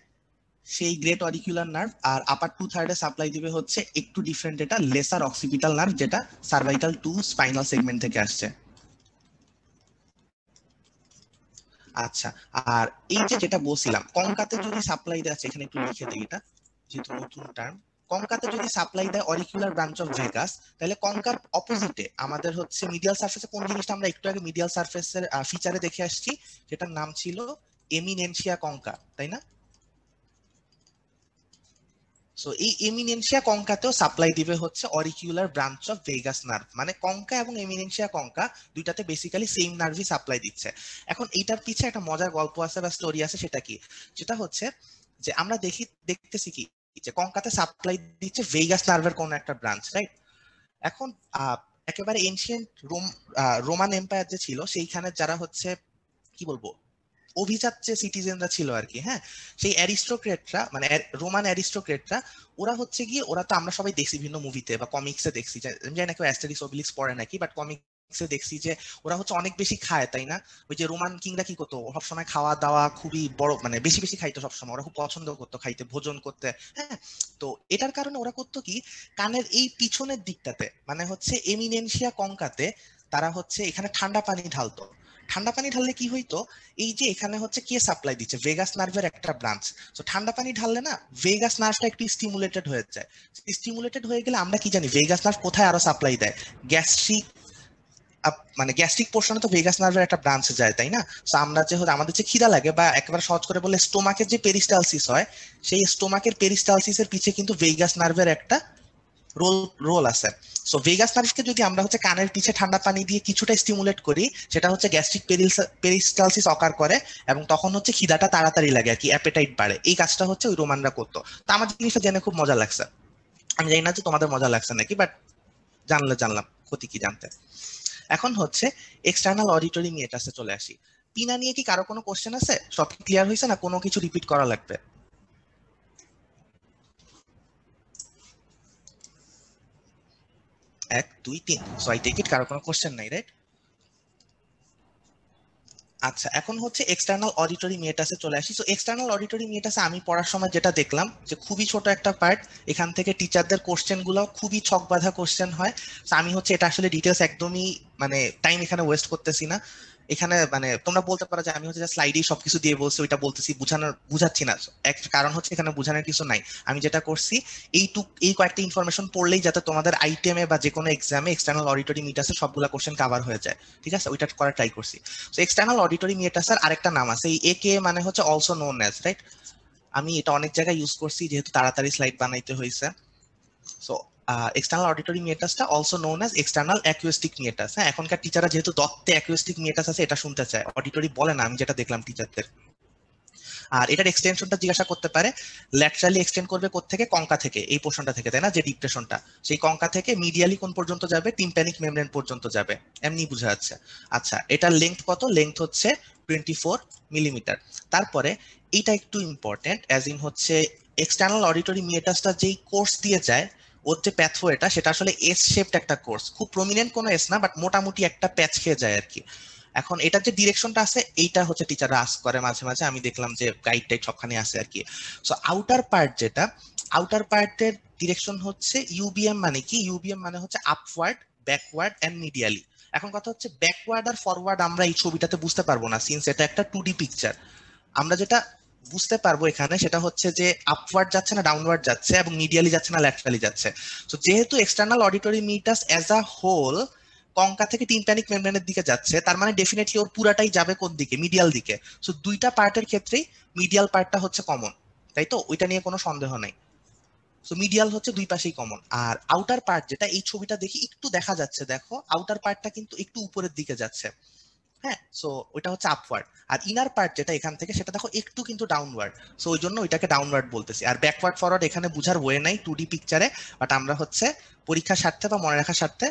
সেই গ্রেট অরিকুলার নার্ভ, আর আপার 2/3 সাপ্লাই দিবে হচ্ছে একটু ডিফারেন্ট, এটা লেসার অক্সিপিটাল নার্ভ, যেটা সার্ভাইকাল 2 স্পাইনাল সেগমেন্ট থেকে আসছে। আচ্ছা, আর এই যে যেটা বলছিলাম কঙ্কাতে যদি সাপ্লাই দেয়, এখানে একটু লিখে দিই এটা যেহেতু নতুন টার্ম, কঙ্কাতে যদি সাপ্লাই দেয় অরিকুলার ব্রাঞ্চ অফ ভেগাস, তাহলে কঙ্কার অপোজিটে আমাদের হচ্ছে মিডিয়াল সারফেসে কোন জিনিসটা আমরা একটু আগে মিডিয়াল সারফেসের ফিচারে দেখে আসছি, যেটার নাম ছিল এমিনেনশিয়া কঙ্কা, তাই না? সো এই এমিনেনশিয়া কঙ্কাতেও সাপ্লাই দিবে হচ্ছে অরিকিউলার ব্রাঞ্চ অফ ভেগাস নার্ভ, মানে কঙ্কা এবং এমিনেনশিয়া কঙ্কা দুইটাতে বেসিক্যালি সেম নার্ভই সাপ্লাই দিচ্ছে। এখন এইটার পিছে একটা মজার গল্প আছে বা স্টোরি আছে, সেটা কি, যেটা হচ্ছে যে আমরা দেখতেছি কি যে কঙ্কাতে সাপ্লাই দিচ্ছে ভেগাস নার্ভের কোন একটা ব্রাঞ্চ, রাইট? এখন একেবারে এনশিয়েন্ট রোমান এম্পায়ার যে ছিল, সেইখানে যারা হচ্ছে কি বলবো অভিজাত যে সিটিজেনরা ছিল আর কি, হ্যাঁ, সেই অ্যারিস্টোক্রেটরা মানে রোমান অ্যারিস্টোক্রেটরা, ওরা হচ্ছে গিয়ে, ওরা তো আমরা সবাই দেখছি বিভিন্ন মুভিতে বা কমিক্সে দেখছি, জানি না কেউ অ্যাস্টেরিক্স ওবেলিক্স পড়ে নাকি, বাট কমিক্সে দেখছি যে ওরা হচ্ছে অনেক বেশি খায়, তাই না? ওই যে রোমান কিংরা কি করতো, সবসময় খাওয়া দাওয়া খুবই বড়, মানে বেশি বেশি খাইতো সবসময়, ওরা খুব পছন্দ করতো খাইতে, ভোজন করতে, হ্যাঁ। তো এটার কারণে ওরা করতো কি, কানের এই পিছনের দিকটাতে মানে হচ্ছে এমিনেনশিয়া কঙ্কাতে তারা হচ্ছে এখানে ঠান্ডা পানি ঢালতো। ঠান্ডা পানি ঢাললে কি হইতো, এই যে এখানে হচ্ছে কে সাপ্লাই দিচ্ছে, ভেগাস নার্ভের একটা ব্রাঞ্চ। তো ঠান্ডা পানি ঢাললে না ভেগাস নার্ভটা একটু স্টিমুলেটেড হয়ে যায়। স্টিমুলেটেড হয়ে গেলে আমরা কি জানি ভেগাস নার্ভ কোথায় আরো সাপ্লাই দেয়, গ্যাস্ট্রিক, মানে গ্যাস্ট্রিক পোর্শনে তো ভেগাস নার্ভের একটা ব্রাঞ্চ যায়, তাই না? তো আমরা যে আমাদের যে খিদা লাগে, বা একেবারে সহজ করে বলে স্টোমাকের যে পেরিস্টালসিস হয়, সেই স্টোমাকের পেরিস্টালসিসের পিছে কিন্তু ভেগাস নার্ভের একটা রোল আছে। সো ভেগাস নার্ভকে যদি আমরা হচ্ছে কানের পিছে ঠান্ডা পানি দিয়ে কিছুটা স্টিমুলেট করি, সেটা হচ্ছে গ্যাস্ট্রিক পেরিস্টালসিস অকার করে, এবং তখন হচ্ছে খিদাটা তাড়াতাড়ি লাগে আর কি, অ্যাপেটাইট বাড়ে। এই কাজটা হচ্ছে ওই রোমানরা করতো। তো আমার জিনিসটা জেনে খুব মজা লাগছে, আমি জানি না যে তোমাদের মজা লাগছে নাকি, বাট জানলাম, ক্ষতি কি জানতে। এখন হচ্ছে এক্সটার্নাল অডিটরি মিয়েটাসে চলে আসি। পিনা নিয়ে কি কারো কোনো কোশ্চেন আছে? সব ক্লিয়ার হয়েছে না কোনো কিছু রিপিট করা লাগবে? 1 2 3, সো আই টেক ইট কারো কোনো কোশ্চেন নাই, রাইট? আচ্ছা, এখন হচ্ছে এক্সটার্নাল অডিটরি মিয়েটাসে চলে আসি। তো এক্সটার্নাল অডিটরি মিয়েটাসে আমি পড়ার সময় যেটা দেখলাম, যে খুবই ছোট একটা পার্ট, এখান থেকে টিচারদের কোশ্চেন গুলো খুবই ছক বাঁধা কোশ্চেন হয়। তো আমি হচ্ছে এটা আসলে ডিটেলস একদমই মানে টাইম এখানে ওয়েস্ট করতেছি না। এখানে মানে তোমরা বলতে পারো যে আমি হচ্ছে স্লাইডেই সবকিছু দিয়ে বলছি, ওইটা বলতেছি, বুঝাচ্ছি না। এক কারণ হচ্ছে এখানে বোঝানোর কিছু নাই। আমি যেটা করছি, এই কয়েকটা ইনফরমেশন পড়লেই যাতে তোমাদের আইটেমে বা যে কোনো এক্সামে এক্সটার্নাল অডিটরি মিটাসে সবগুলা কোশ্চেন কভার হয়ে যায়, ঠিক আছে, ওইটা করার ট্রাই করছি। তো এক্সটার্নাল অডিটরি মিয়েটাসের আরেকটা নাম আছে, এই একে মানে হচ্ছে অলসো নোন অ্যাজ, রাইট? আমি এটা অনেক জায়গায় ইউজ করছি যেহেতু তাড়াতাড়ি স্লাইড বানাইতে হয়েছে। সো এক্সটার্নাল অডিটরি মিয়েটাসটা also known as external acoustic meatus. হ্যাঁ, এখনকার টিচাররা যেহেতু দত্তে অ্যাকুস্টিক মিয়েটাস আছে এটা শুনতে চায়, অডিটরি বলে না, আমি যেটা দেখলাম টিচারদের। আর এটার এক্সটেনশনটা জিজ্ঞাসা করতে পারে, ল্যাটারালি এক্সটেন্ড করবে কোত্থেকে, কঙ্কা থেকে, এই পোর্শনটা থেকে, তাই না, যে ডিপ্রেশনটা, সেই কঙ্কা থেকে মিডিয়ালি কোন পর্যন্ত যাবে, টিম্প্যানিক মেমব্রেন পর্যন্ত যাবে, এমনি বোঝা যাচ্ছে। আচ্ছা, এটার লেংথ কত? লেংথ হচ্ছে 24 মিলিমিটার। তারপরে এইটা একটু ইম্পর্টেন্ট, অ্যাজ ইন হচ্ছে এক্সটার্নাল অডিটরি মিয়েটাসটা যেই কোর্স দিয়ে যায়, ওর যে প্যাথওয়েটা সেটা আসলে এস শেপড একটা কোর্স, খুব প্রমিনেন্ট কোনো এস না, বাট মোটামুটি একটা প্যাচ খেয়ে যায় আর কি। এখন এটার যে ডিরেকশনটা আছে, এইটা হচ্ছে টিচাররা আস্ক করে মাঝে মাঝে, আমি দেখলাম যে গাইড টাইড সবখানে আছে আর কি। সো আউটার পার্ট যেটা, আউটার পার্টের ডিরেকশন হচ্ছে ইউবিএম। মানে কি ইউবিএম? মানে হচ্ছে আপওয়ার্ড, ব্যাকওয়ার্ড এন্ড মিডিয়ালি। এখন কথা হচ্ছে ব্যাকওয়ার্ড আর ফরওয়ার্ড আমরা এই ছবিটাতে বুঝতে পারবো না, সিন্স এটা একটা 2D পিকচার। আমরা যেটা বুঝতে পারবো এখানে সেটা হচ্ছে যে আপওয়ার্ড যাচ্ছে না ডাউনওয়ার্ড যাচ্ছে, এবং মিডিয়ালি যাচ্ছে না ল্যাটারালি যাচ্ছে। তো যেহেতু external auditory meatus as a whole concha থেকে টিম্প্যানিক মেমব্রেনের দিকে যাচ্ছে, তার মানে ডেফিনেটলি ওর পুরাটাই যাবে কোন দিকে, মিডিয়াল দিকে। সো দুইটা পার্টের ক্ষেত্রেই মিডিয়াল পার্টটা হচ্ছে কমন, তাই তো? ওইটা নিয়ে কোনো সন্দেহ নাই। সো মিডিয়াল হচ্ছে দুই পাশেই কমন। আর আউটার পার্ট যেটা এই ছবিটা দেখি একটু দেখা যাচ্ছে, দেখো আউটার পার্টটা কিন্তু একটু উপরের দিকে যাচ্ছে, হ্যাঁ, সো ওইটা হচ্ছে আপওয়ার্ড। আর ইনার পার্ট যেটা এখান থেকে, সেটা দেখো একটু কিন্তু ডাউনওয়ার্ড, সো ওই জন্য ওইটাকে ডাউনওয়ার্ড বলতেছি। আর ব্যাকওয়ার্ড ফরওয়ার্ড এখানে বুঝার ওয়ে নাই 2D পিকচারে, বাট আমরা হচ্ছে পরীক্ষার স্বার্থে বা মনে রাখার স্বার্থে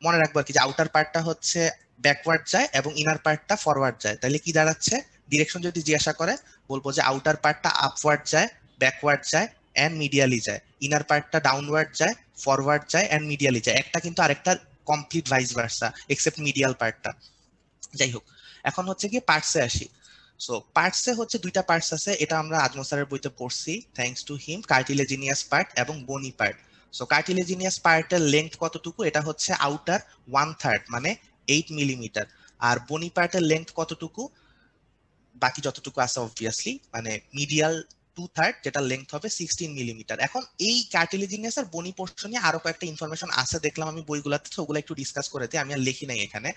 মনে রাখবো আর কি, যে আউটার পার্টটা হচ্ছে ব্যাকওয়ার্ড যায় এবং ইনার পার্টটা ফরওয়ার্ড যায়। তাহলে কি দাঁড়াচ্ছে, ডিরেকশন যদি জিজ্ঞাসা করে বলবো যে আউটার পার্টটা আপওয়ার্ড যায়, ব্যাকওয়ার্ড যায় এন্ড মিডিয়ালি যায়, ইনার পার্টটা ডাউনওয়ার্ড যায়, ফরওয়ার্ড যায় এন্ড মিডিয়ালি যায়। একটা কিন্তু আরেকটার complete vice versa except medial পার্টটা। যাই হোক, এখন হচ্ছে কি পার্টসে আসি। সো পার্টসে হচ্ছে দুইটা পার্টস আছে, এটা আমরা আজমল স্যারের বইতে পড়ছি, thanks to him, cartilaginous part এবং বনি পার্ট। সো কার্টিলেজিনিয়াস পার্টের লেন্থ কতটুকু, এটা হচ্ছে আউটার 1/3 মানে 8 মিলিমিটার। আর বনি পার্টের লেন্থ কতটুকু, বাকি যতটুকু আছে অবভিয়াসলি, মানে মিডিয়াল 2/3 যেটা লেন্থ হবে 16 মিলিমিটার। এখন এই কার্টিলেজিনিয়াস আর বনি পোর্শন নিয়ে আরো কয়েকটা ইনফরমেশন আছে দেখলাম আমি বইগুলোতে, তো ওগুলো একটু ডিসকাস করে দিই, আমি আর লিখি নাই এখানে।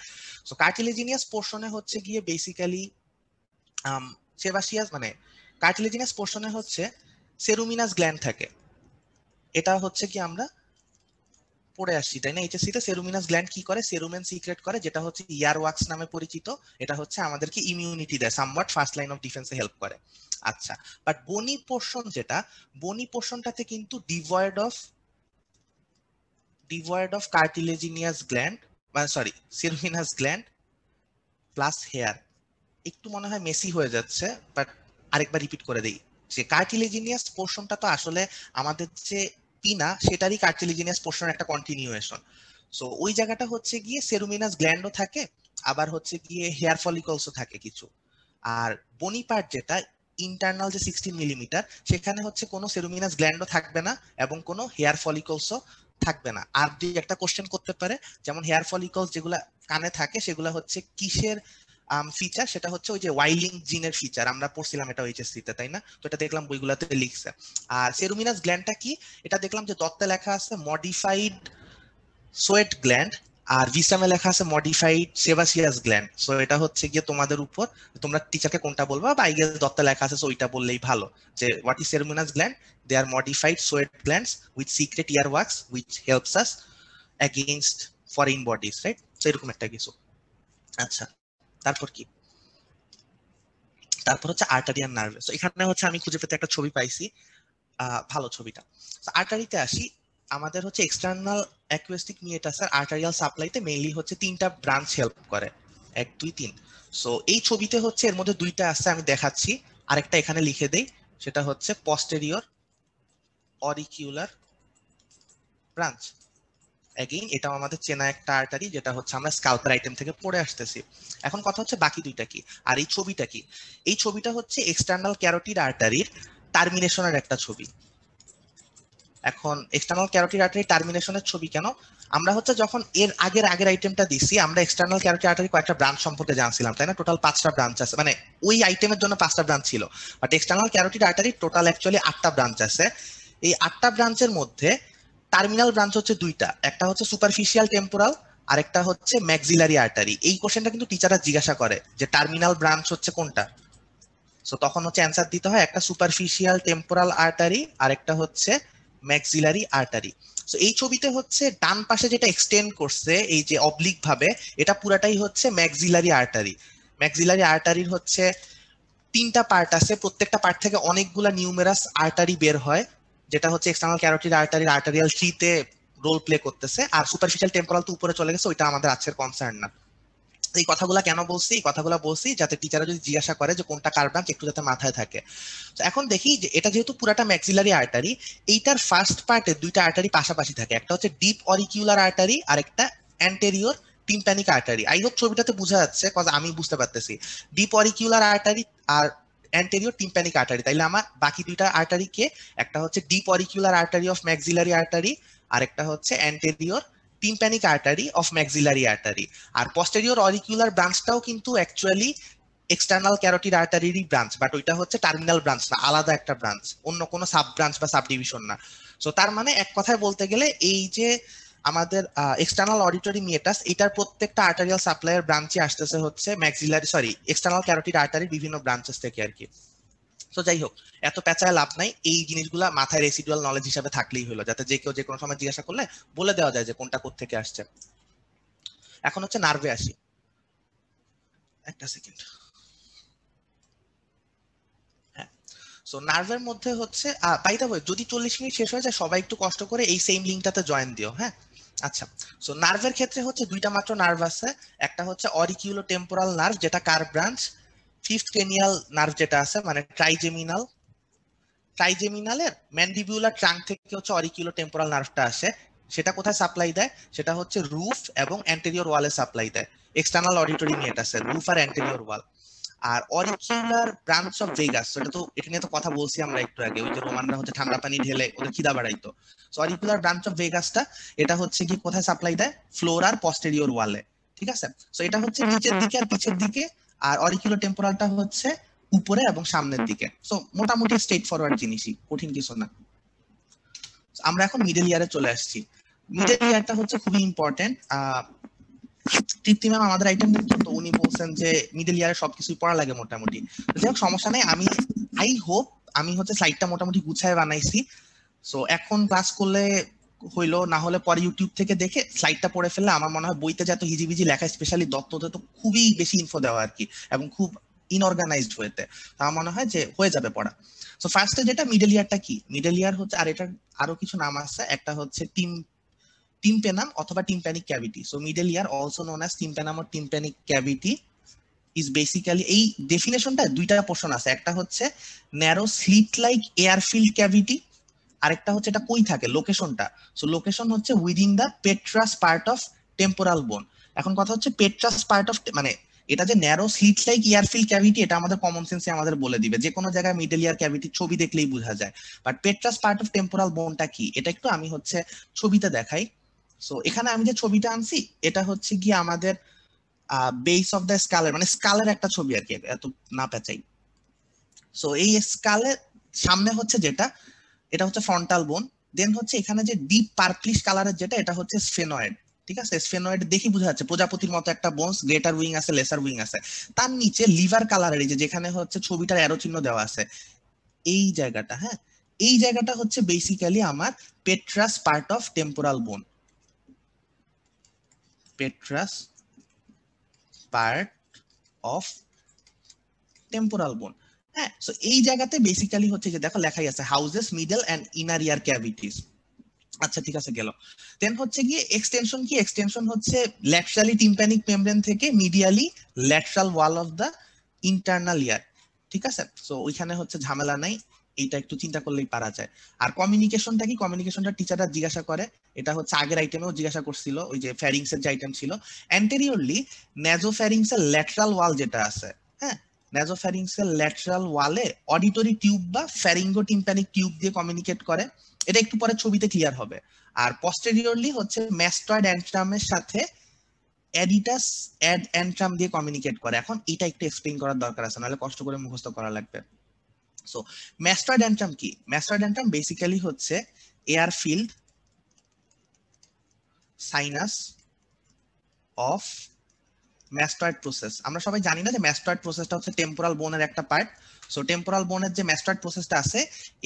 সো কার্টিলেজিনিয়াস পোর্শনে হচ্ছে গিয়ে বেসিক্যালি সেবাসিয়াস মানে কার্টিলেজিনাস পোর্শনে হচ্ছে সেরুমিনাস গ্ল্যান্ড থাকে। এটা হচ্ছে কি আমরা পড়ে আসছি তাই না, এইচএসসি তে সেরুমিনাস গ্ল্যান্ড কি করে, সেরুমেন সিক্রেট করে, যেটা হচ্ছে ইয়ার ওয়াক্স নামে পরিচিত। এটা হচ্ছে আমাদেরকে ইমিউনিটি দেয়, সামওয়াট ফার্স্ট লাইন অফ ডিফেন্সে হেল্প করে। আচ্ছা, বাট বনি পোর্শন যেটা, বনি পোর্শনটাতে কিন্তু ডিভয়েড অফ কার্টিলেজিনিয়াস গ্ল্যান্ড, মানে sorry ceruminous gland plus hair. একটু মনে হয় মেসি হয়ে যাচ্ছে, বাট আরেকবার রিপিট করে দেই, যে কার্টিলেজিনিয়াস পোর্শনটা তো আসলে আমাদের যে পিনা সেটারই কার্টিলেজিনিয়াস পোর্শনের একটা কন্টিনিউয়েশন। সো ওই জায়গাটা হচ্ছে গিয়ে সেরুমিনাস গ্ল্যান্ডও থাকে, আবার হচ্ছে গিয়ে হেয়ার ফলিকলসও থাকে কিছু। আর বনি পার্ট যেটা ইন্টারনাল যে 16 মিলিমিটার, সেখানে হচ্ছে কোনো সেরুমিনাস গ্ল্যান্ডও থাকবে না এবং কোনো হেয়ার ফলিকলসও থাকবে না। আর দুই একটা কোশ্চেন করতে পারে, যেমন হেয়ার ফলিকলস যেগুলা কানে থাকে সেগুলা হচ্ছে কিসের ফিচার, সেটা হচ্ছে ওই যে ওয়াইলিং জিনের ফিচার, আমরা পড়ছিলাম এটা এইচএসসি তে তাই না, তো এটা দেখলাম বইগুলোতে লিখছে। আর সেরুমিনাস গ্ল্যান্ডটা কি, এটা দেখলাম যে দত্তে লেখা আছে মডিফাইড সোয়েট গ্ল্যান্ড, আর ভিসামে লেখা আছে মডিফাইড সেবাসিয়াস গ্ল্যান্ড। সো এটা হচ্ছে গিয়ে তোমাদের উপর, তোমরা টিচারকে কোনটা বলবা, বা আই গেস দত্তে লেখা আছে সো ওইটা বললেই ভালো, যে what is ceruminous gland, they are modified sweat glands with secret earwax which helps us against foreign bodies, right? So এরকম একটা কিছু। আচ্ছা, তারপর কি, তারপর হচ্ছে আর্টারিয়ান নার্ভ। তো এখানে হচ্ছে আমি খুঁজে পেতে একটা ছবি পাইছি, ভালো ছবিটা। আর্টারিতে আসি, আমাদের হচ্ছে এক্সটার্নাল অ্যাকুয়াস্টিক মিয়েটাসের আর্টারিয়াল সাপ্লাইতে মেইনলি হচ্ছে তিনটা ব্রাঞ্চ হেল্প করে, 1 2 3। সো এই ছবিতে হচ্ছে এর মধ্যে দুইটা আছে আমি দেখাচ্ছি, আরেকটা এখানে লিখে দেই, সেটা হচ্ছে পস্টেরিয়র অরিকিউলার ব্রাঞ্চ। এগেইন এটাও আমাদের চেনা একটা আর্টারি, যেটা হচ্ছে আমরা স্কাল্পের আইটেম থেকে পড়ে আসতেছি। এখন কথা হচ্ছে বাকি দুইটা কি, আর এই ছবিটা কি, এই ছবিটা হচ্ছে এক্সটার্নাল ক্যারোটিড আর্টারির টার্মিনেশনের একটা ছবি। এখন এক্সটার্নাল ক্যারোটিড আর্টারি টার্মিনেশনের ছবি কেন, আমরা হচ্ছে যখন এর আগের আইটেমটা দিছি, আমরা এক্সটার্নাল ক্যারোটিড আর্টারি কয়েকটা ব্রাঞ্চ সম্পর্কে জানছিলাম তাই না, টোটাল 5টা ব্রাঞ্চ আছে, মানে ওই আইটেমের জন্য 5টা ব্রাঞ্চ ছিল, but external carotid artery total actually 8টা ব্রাঞ্চ আছে। এই 8টা ব্রাঞ্চের মধ্যে টার্মিনাল ব্রাঞ্চ হচ্ছে দুইটা, একটা হচ্ছে সুপারফিশিয়াল টেম্পোরাল, আরেকটা হচ্ছে ম্যাক্সিলারি আর্টারি। এই কোশ্চেনটা কিন্তু টিচাররা জিজ্ঞাসা করে যে টার্মিনাল ব্রাঞ্চ হচ্ছে কোনটা, সো তখন হচ্ছে অ্যান্সার দিতে হয় একটা সুপারফিশিয়াল টেম্পোরাল আর্টারি আর একটা হচ্ছে ম্যাক্সিলারি আর্টারি। সো এই ছবিতে হচ্ছে ডান পাশে যেটা এক্সটেন্ড করছে এই যে অবলিক ভাবে, এটা পুরাটাই হচ্ছে ম্যাক্সিলারি আর্টারি। ম্যাক্সিলারি আর্টারির হচ্ছে 3টা পার্ট আছে, প্রত্যেকটা পার্ট থেকে অনেকগুলা নিউমেরাস আর্টারি বের হয়, যেটা হচ্ছে এক্সটার্নাল ক্যারোটিড আর্টারির আর্টারিয়াল ট্রিতে রোল প্লে করতেছে। আর সুপারফিশিয়াল টেম্পোরাল তো উপরে চলে গেছে, ওইটা আমাদের আজকের কনসার্ন না। এই কথাগুলো কেন বলছি, এই কথাগুলো বলছি যাতে টিচাররা যদি জিজ্ঞাসা করে যে কোনটা কার ব্রাঞ্চ, একটু যাতে মাথায় থাকে। তো এখন দেখি যে এটা যেহেতু পুরাটা ম্যাক্সিলারি আর্টারি, এইটার ফার্স্ট পার্টে দুইটা আর্টারি পাশাপাশি থাকে, একটা হচ্ছে ডিপ অরিকিউলার আর্টারি আর একটা anterior tympanic artery. I hope ছবিটাতে বোঝা যাচ্ছে, কজ আমি বুঝতে পারতেছি ডিপ অরিকিউলার আর্টারি আর অ্যান্টেরিয়র টিম্প্যানিক আর্টারি। তাইলে আমার বাকি দুইটা আর্টারি কে, একটা হচ্ছে deep auricular artery of maxillary artery আর একটা হচ্ছে anterior tympanic artery of maxillary artery. আর পস্টেরিয়র অরিকিউলার ব্রাঞ্চটাও কিন্তু অ্যাকচুয়ালি এক্সটার্নাল ক্যারোটিড আর্টারিরই ব্রাঞ্চ, বাট ওইটা হচ্ছে টার্মিনাল ব্রাঞ্চ না, আলাদা একটা ব্রাঞ্চ, অন্য কোনো সাব ব্রাঞ্চ বা সাব ডিভিশন না। সো তার মানে এক কথায় বলতে গেলে এই যে আমাদের এক্সটার্নাল অডিটরি মিয়েটাস এটার প্রত্যেকটা আর্টারিয়াল সাপ্লাইয়ের ব্রাঞ্চে আসতেছে হচ্ছে ম্যাক্সিলারি এক্সটার্নাল ক্যারোটিড আর্টারির বিভিন্ন ব্রাঞ্চেস থেকে আর কি। তো যাই হোক, এত পেঁচায় লাভ নাই, এই জিনিসগুলা মাথায় রেসিডুয়াল নলেজ হিসাবে থাকলেই হলো, যাতে যে কেউ যে কোনো সময় জিজ্ঞাসা করলে বলে দেওয়া যায় যে কোনটা কোত্থেকে আসছে। এখন হচ্ছে নার্ভে আসি, একটা সেকেন্ড। হ্যাঁ, সো নার্ভের মধ্যে হচ্ছে বাই দ্য ওয়ে, যদি 40 মিনিট শেষ হয়ে যায় সবাই একটু কষ্ট করে এই সেম লিঙ্কটাতে জয়েন দিও। হ্যাঁ, আচ্ছা। সো নার্ভের ক্ষেত্রে হচ্ছে দুইটা মাত্র নার্ভ আছে, একটা হচ্ছে অরিকিউলো টেম্পোরাল নার্ভ যেটা curve branch, fifth cranial nerve যেটা আছে মানে ট্রাইজেমিনালের ম্যান্ডিবিউলার ট্রাঙ্ক থেকে হচ্ছে অরিকিউলো টেম্পোরাল নার্ভটা আসে। সেটা কোথায় সাপ্লাই দেয়? সেটা হচ্ছে রুফ এবং অ্যান্টেরিয়র ওয়ালে সাপ্লাই দেয়। এক্সটার্নাল অডিটরি মিয়েটাসের রুফ আর অ্যান্টেরিয়র ওয়াল। আর অরিকিউলার ব্রাঞ্চ অফ ভেগাস, এটা নিয়ে তো কথা বলছি আমরা একটু আগে, ওই যে রোমানরা হচ্ছে ঠান্ডা পানি ঢেলে ওদের খিদা বাড়াইতো। সো অরিকিউলার ব্রাঞ্চ অফ ভেগাসটা এটা হচ্ছে কি কোথায় সাপ্লাই দেয়? ফ্লোরার পস্টেরিয়র ওয়ালে। ঠিক আছে, সো এটা হচ্ছে নিচের দিকে আর পিছের দিকে, আর অরিকিউলো টেম্পোরালটা হচ্ছে উপরে এবং সামনের দিকে। সো মোটামুটি স্ট্রেট ফরওয়ার্ড জিনিসই, কঠিন কিছু না। আমরা এখন মিডল ইয়ারে চলে আসছি। মিডল ইয়ারটা হচ্ছে খুবই ইম্পর্টেন্ট। তৃপ্তি ম্যাম আমাদের আইটেম দেখছেন তো, উনি বলছেন যে মিডল ইয়ারে সবকিছুই পড়া লাগে মোটামুটি। যাই হোক, সমস্যা নেই, আই হোপ আমি হচ্ছে স্লাইডটা মোটামুটি গুছায় বানাইছি। সো এখন ক্লাস করলে হইলো, না হলে পরে ইউটিউব থেকে দেখে স্লাইডটা পড়ে ফেললে আমার মনে হয় বইতে যত হিজিবিজি লেখা, স্পেশালি দত্ততে তো খুবই বেশি ইনফো দেওয়া আর কি, এবং খুব ইনঅর্গানাইজড হয়েতে, আমার মনে হয় যে হয়ে যাবে পড়া। সো ফার্স্টে যেটা মিডল ইয়ারটা কি, মিডল ইয়ার হচ্ছে, আর এটার আরো কিছু নাম আছে, একটা হচ্ছে টিম্প্যানাম অথবা tympanic cavity. So middle ear also known as tympanum or tympanic cavity is basically, এই ডেফিনেশনটা দুইটা পোর্শন আছে, একটা হচ্ছে narrow slit like air filled cavity, আরেকটা হচ্ছে এটা কই থাকে লোকেশনটা। সো লোকেশন হচ্ছে within the petrous part of temporal bone. এখন কথা হচ্ছে পেট্রাস পার্ট অফ, মানে এটা যে narrow slit like air filled cavity, এটা আমাদের কমন সেন্সে আমাদের বলে দিবে, যে কোনো জায়গায় মিডল ইয়ার ক্যাভিটি ছবি দেখলেই বোঝা যায়। বাট পেট্রাস পার্ট অফ টেম্পোরাল বোনটা কি, এটা একটু আমি হচ্ছে ছবিতে দেখাই। সো এখানে আমি যে ছবিটা আনছি এটা হচ্ছে কি আমাদের বেস অফ দ্য স্কালের, মানে স্কালের একটা ছবি আর কি, এত না পেঁচাই। সো এই স্কালের সামনে হচ্ছে যেটা, এটা হচ্ছে ফ্রন্টাল বোন। দেন হচ্ছে এখানে যে ডিপ পার্পলিশ কালারের যেটা, এটা হচ্ছে স্ফেনয়েড। ঠিক আছে, স্ফেনয়েড দেখি বোঝা যাচ্ছে, প্রজাপতির মতো একটা বোনস, গ্রেটার উইং আছে, লেসার উইং আছে। তার নিচে লিভার কালারের, এই যে যেখানে হচ্ছে ছবিটার অ্যারো চিহ্ন দেওয়া আছে, এই জায়গাটা, হ্যাঁ, এই জায়গাটা হচ্ছে বেসিক্যালি আমার পেট্রাস পার্ট অফ টেম্পোরাল বোন, পেট্রাস পার্ট অফ টেম্পোরাল বোন। হ্যাঁ, সো এই জায়গাতে বেসিক্যালি হচ্ছে যে দেখো লেখাই আছে houses middle and inner ear cavities. আচ্ছা ঠিক আছে, গেল। দেন হচ্ছে গিয়ে এক্সটেনশন কি, এক্সটেনশন হচ্ছে ল্যাটারালি টিম্প্যানিক মেমব্রেন থেকে medially lateral wall of the internal ear. ঠিক আছে, সো ওইখানে হচ্ছে ঝামেলা নাই, এইটা একটু চিন্তা করলেই পারা যায়। আর কমিউনিকেশনটা কি, কমিউনিকেশনটা টিচাররা জিজ্ঞাসা করে, এটা হচ্ছে আগের আইটেমেও জিজ্ঞাসা করছিল, ওই যে ফ্যারিংস এর যে আইটেম ছিল, অ্যান্টেরিয়রলি নেজোফ্যারিংস এর ল্যাটারাল ওয়াল যেটা আছে, হ্যাঁ, নেজোফ্যারিংস এর ল্যাটারাল ওয়ালে অডিটরি টিউব বা ফ্যারিঙ্গো টিম্প্যানিক টিউব দিয়ে কমিউনিকেট করে, এটা একটু পরে ছবিতে ক্লিয়ার হবে। আর পস্টেরিয়রলি হচ্ছে ম্যাস্টয়েড অ্যান্ট্রামের সাথে অ্যাডিটাস অ্যান্ট্রাম দিয়ে কমিউনিকেট করে। এখন এটা একটু এক্সপ্লেইন করার দরকার আছে, নাহলে কষ্ট করে মুখস্থ করা লাগবে। সো ম্যাস্টয়েড অ্যান্ট্রাম কি, ম্যাস্টয়েড অ্যান্ট্রাম বেসিক্যালি হচ্ছে air field sinus of mastoid process. আমরা সবাই জানি না যে ম্যাস্টয়েড প্রসেসটা হচ্ছে টেম্পোরাল বোনের একটা পার্ট। সো টেম্পোরাল বোনের যে ম্যাস্টয়েড প্রসেসটা আছে,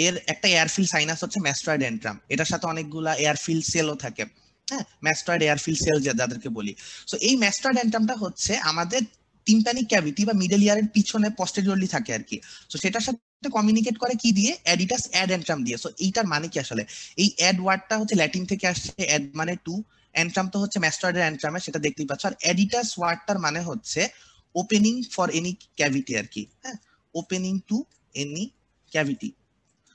এর একটা এয়ারফিল্ড সাইনাস হচ্ছে ম্যাস্টয়েড অ্যান্ট্রাম, এটার সাথে অনেকগুলা এয়ারফিল্ড সেলও থাকে, হ্যাঁ, ম্যাস্টয়েড এয়ারফিল্ড সেল যাদেরকে বলি। সো এই ম্যাস্টয়েড অ্যান্ট্রামটা হচ্ছে আমাদের টিম্প্যানিক ক্যাভিটি বা মিডল ইয়ারের পিছনে পস্টেরিয়রলি থাকে আর কি। সো সেটার সাথে কমিউনিকেট করে কি দিয়ে, অ্যাডিটাস অ্যাড অ্যান্ট্রাম দিয়ে। সো এইটার মানে কি আসলে, এই অ্যাড ওয়ার্ডটা হচ্ছে ল্যাটিন থেকে আসছে, অ্যাড মানে টু, অ্যান্ট্রাম তো হচ্ছে ম্যাস্টয়েডের অ্যান্ট্রামে, সেটা দেখতেই পাচ্ছ। আর অ্যাডিটাস ওয়ার্ডটার মানে হচ্ছে ওপেনিং ফর এনি ক্যাভিটি আর কি, হ্যাঁ, opening to any cavity.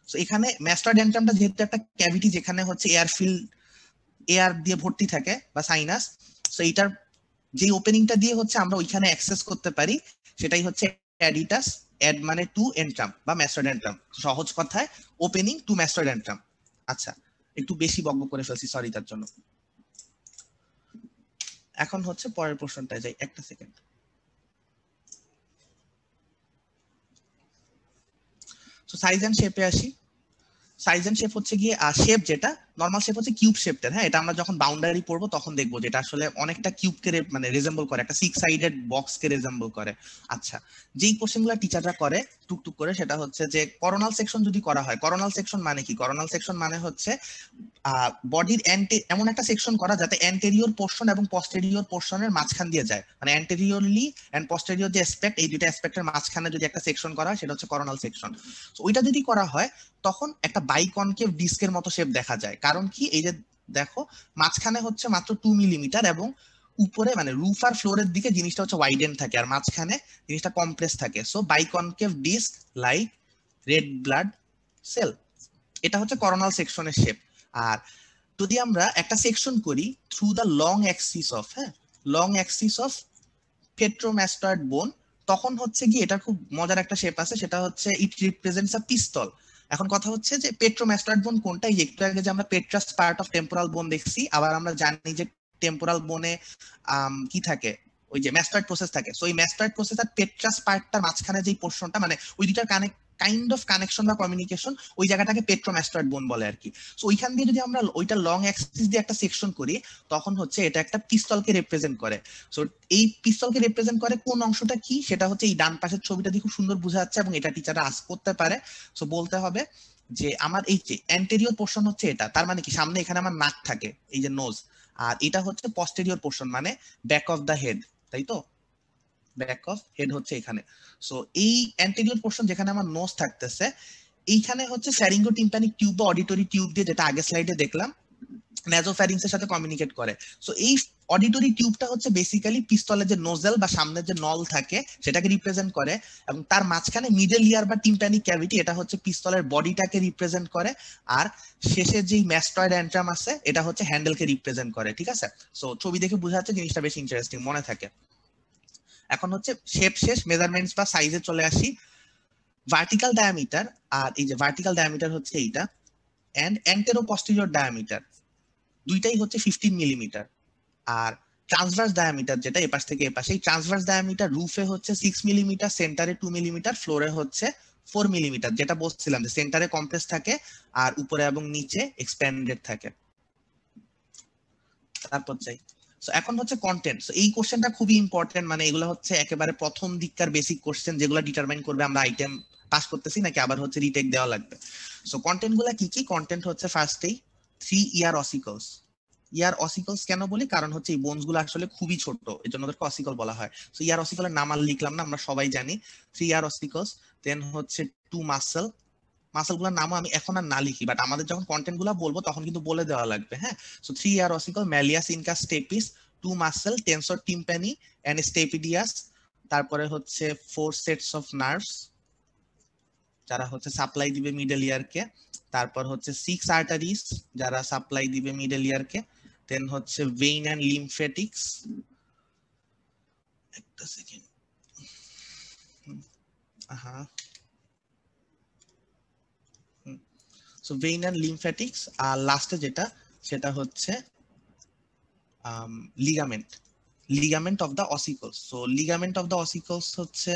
So এখানে ম্যাস্টয়েড অ্যান্ট্রামটা যেহেতু একটা ক্যাভিটি যেখানে হচ্ছে এয়ার দিয়ে ভর্তি থাকে বা সাইনাস, সো এইটার যে ওপেনিংটা দিয়ে হচ্ছে আমরা ওইখানে অ্যাক্সেস করতে পারি, সেটাই হচ্ছে অ্যাডিটাস, অ্যাড মানে টু এন্ট্রাম বা ম্যাস্টয়েড অ্যান্ট্রাম, সহজ কথায় ওপেনিং টু ম্যাস্টয়েড অ্যান্ট্রাম। আচ্ছা, একটু বেশি বকবক করে ফেলছি, সরি তার জন্য। এখন হচ্ছে পরের প্রশ্নটায় যাই, একটা সেকেন্ড। সো সাইজ এন্ড শেপে আসি। সাইজ এন্ড শেপ হচ্ছে গিয়ে শেপ, যেটা নরমাল শেপ হচ্ছে কিউব শেপটার। হ্যাঁ, এটা আমরা যখন বাউন্ডারি পড়বো তখন দেখবো যেটা আসলে অনেকটা কিউবকে মানে রিজেম্বল করে, একটা 6 সাইডেড বক্সকে রিজেম্বল করে। আচ্ছা, যেই কোশ্চেনগুলো টিচাররা করে টুকটুক করে সেটা হচ্ছে যে করোনাল সেকশন যদি করা হয়। করোনাল সেকশন মানে কি? করোনাল সেকশন মানে হচ্ছে বডির এমন একটা সেকশন করা যাতে অ্যান্টেরিয়র পোর্শন এবং পস্টেরিয়র পোর্শনের মাঝখান দিয়ে যায়, মানে অ্যান্টেরিয়রলি এন্ড পস্টেরিয়র যে অ্যাসপেক্ট, এই দুটো অ্যাসপেক্টের মাঝখানে যদি একটা সেকশন করা হয় সেটা হচ্ছে করোনাল সেকশন। তো ওইটা যদি করা হয় তখন একটা বাইকনকেভ ডিস্কের মতো শেপ দেখা যায়। কারণ কি, এই যে দেখো মাঝখানে হচ্ছে মাত্র 2 মিলিমিটার এবং উপরে মানে রুফ আর ফ্লোরের দিকে জিনিসটা হচ্ছে ওয়াইডেন থাকে আর মাঝখানে জিনিসটা কম্প্রেস থাকে। So biconcave disc like red blood cell, এটা হচ্ছে করোনাল সেকশনের শেপ। আর যদি আমরা একটা সেকশন করি through the long axis of long axis of petromastoid bone, তখন হচ্ছে কি এটা খুব মজার একটা শেপ আছে, সেটা হচ্ছে ইট রিপ্রেজেন্টস আ পিস্তল। এখন কথা হচ্ছে যে পেট্রোম্যাস্টয়েড বোন কোনটা? একটু আগে যে আমরা পেট্রাস পার্ট অফ টেম্পোরাল বোন দেখছি, আবার আমরা জানি যে টেম্পোরাল বোনে কি থাকে, ওই যে ম্যাস্টয়েড প্রসেস থাকে। সো এই ম্যাস্টয়েড প্রসেস আর পেট্রাস পার্টটার মাঝখানে যে পোর্শনটা, মানে ওই দুটার কাইন্ড অফ কানেকশন বা কমিউনিকেশন, ওই জায়গাটাকে পেট্রোম্যাস্টয়েড বোন বলে আর কি। সো ওইখান দিয়ে যদি আমরা ওইটা লং অ্যাক্সিস দিয়ে একটা সেকশন করি তখন হচ্ছে এটা একটা পিস্তলকে রিপ্রেজেন্ট করে। সো এই পিস্তলকে রিপ্রেজেন্ট করে কোন অংশটা কি, সেটা হচ্ছে এই ডান পাশের ছবিটা দিয়ে খুব সুন্দর বোঝা যাচ্ছে এবং এটা টিচাররা আস্ক করতে পারে। সো বলতে হবে যে আমার এই যে অ্যান্টেরিয়র পোর্শন হচ্ছে এটা, তার মানে কি সামনে এখানে আমার নাক থাকে, এই যে নোজ, আর এটা হচ্ছে পস্টেরিয়র পোর্শন মানে ব্যাক অফ দা হেড, তাই তো? ব্যাক অফ হেড হচ্ছে এখানে। সো এই অ্যান্টেরিয়র পোর্শন যেখানে আমার নোজ থাকতেছে, এইখানে হচ্ছে ফ্যারিঙ্গোটিম্প্যানিক টিউব বা অডিটরি টিউব দিয়ে, যেটা আগের স্লাইডে দেখলাম, নেজোফ্যারিংসের সাথে কমিউনিকেট করে। সো এই অডিটরি টিউবটা হচ্ছে বেসিক্যালি পিস্তলের যে নোজেল বা সামনের যে নল থাকে সেটাকে রিপ্রেজেন্ট করে, এবং তার মাঝখানে মিডল ইয়ার বা টিম্প্যানিক ক্যাভিটি, এটা হচ্ছে পিস্তলের বডিটাকে রিপ্রেজেন্ট করে, আর শেষে যেই ম্যাস্টয়েড অ্যান্ট্রাম আছে এটা হচ্ছে হ্যান্ডেলকে রিপ্রেজেন্ট করে। ঠিক আছে? সো ছবি দেখে বোঝা যাচ্ছে জিনিসটা বেশ ইন্টারেস্টিং, মনে থাকে। এখন হচ্ছে শেপ শেষ, মেজারমেন্টস বা সাইজে চলে আসি। ভার্টিক্যাল ডায়ামিটার, আর এই যে ভার্টিক্যাল ডায়ামিটার হচ্ছে এইটা, এন্ড এন্টেরো পস্টেরিয়র ডায়ামিটার দুইটাই হচ্ছে 15 মিলিমিটার। আর ট্রান্সভার্স ডায়ামিটার যেটা এপাশ থেকে এপাশে, এই ট্রান্সভার্স ডায়ামিটার রুফে হচ্ছে 6 মিলিমিটার, সেন্টারে 2 মিলিমিটার, ফ্লোরে হচ্ছে 4 মিলিমিটার, যেটা বলছিলাম যে সেন্টারে কম্প্রেস থাকে আর উপরে এবং নিচে এক্সপ্যান্ডেড থাকে। তারপর চাই এখন হচ্ছে কন্টেন্ট। এই কোশ্চেনটা খুবই ইম্পর্টেন্ট, মানে এগুলো হচ্ছে একেবারে প্রথম দিককার বেসিক কোশ্চেন যেগুলো ডিটারমাইন করবে আমরা আইটেম পাস করতেছি নাকি আবার হচ্ছে রিটেক দেওয়া লাগবে। সো কন্টেন্ট গুলা কি কি? কন্টেন্ট হচ্ছে ফার্স্টেই 3 ইয়ার অসিকলস। ইয়ার অসিকলস কেন বলি? কারণ হচ্ছে এই বোনস গুলো আসলে খুবই ছোট, এই জন্য ওদেরকে অসিকল বলা হয়। সো ইয়ার অসিকলের নাম আর লিখলাম না, আমরা সবাই জানি 3 ইয়ার অসিকলস। দেন হচ্ছে 2 মাসল, মাসলগুলোর নামও আমি এখন আর না লিখি, বাট আমাদের যখন কন্টেন্ট গুলো বলবো তখন কিন্তু বলে দেওয়া লাগবে। হ্যাঁ, so 3 ear ossicle, malleus incus stapes, 2 muscle, tensor tympani and stapedius. তারপরে হচ্ছে 4 সেটস অফ নার্ভস যারা হচ্ছে সাপ্লাই দিবে মিডল ইয়ারকে। তারপর হচ্ছে 6 আর্টারিস যারা সাপ্লাই দিবে মিডল ইয়ারকে। দেন হচ্ছে ভেইন এন্ড লিম্ফেটিক্স, একটা second, so vein and lymphatics. আর লাস্টে যেটা সেটা হচ্ছে ligament, ligament of the ossicles. So ligament of the ossicles হচ্ছে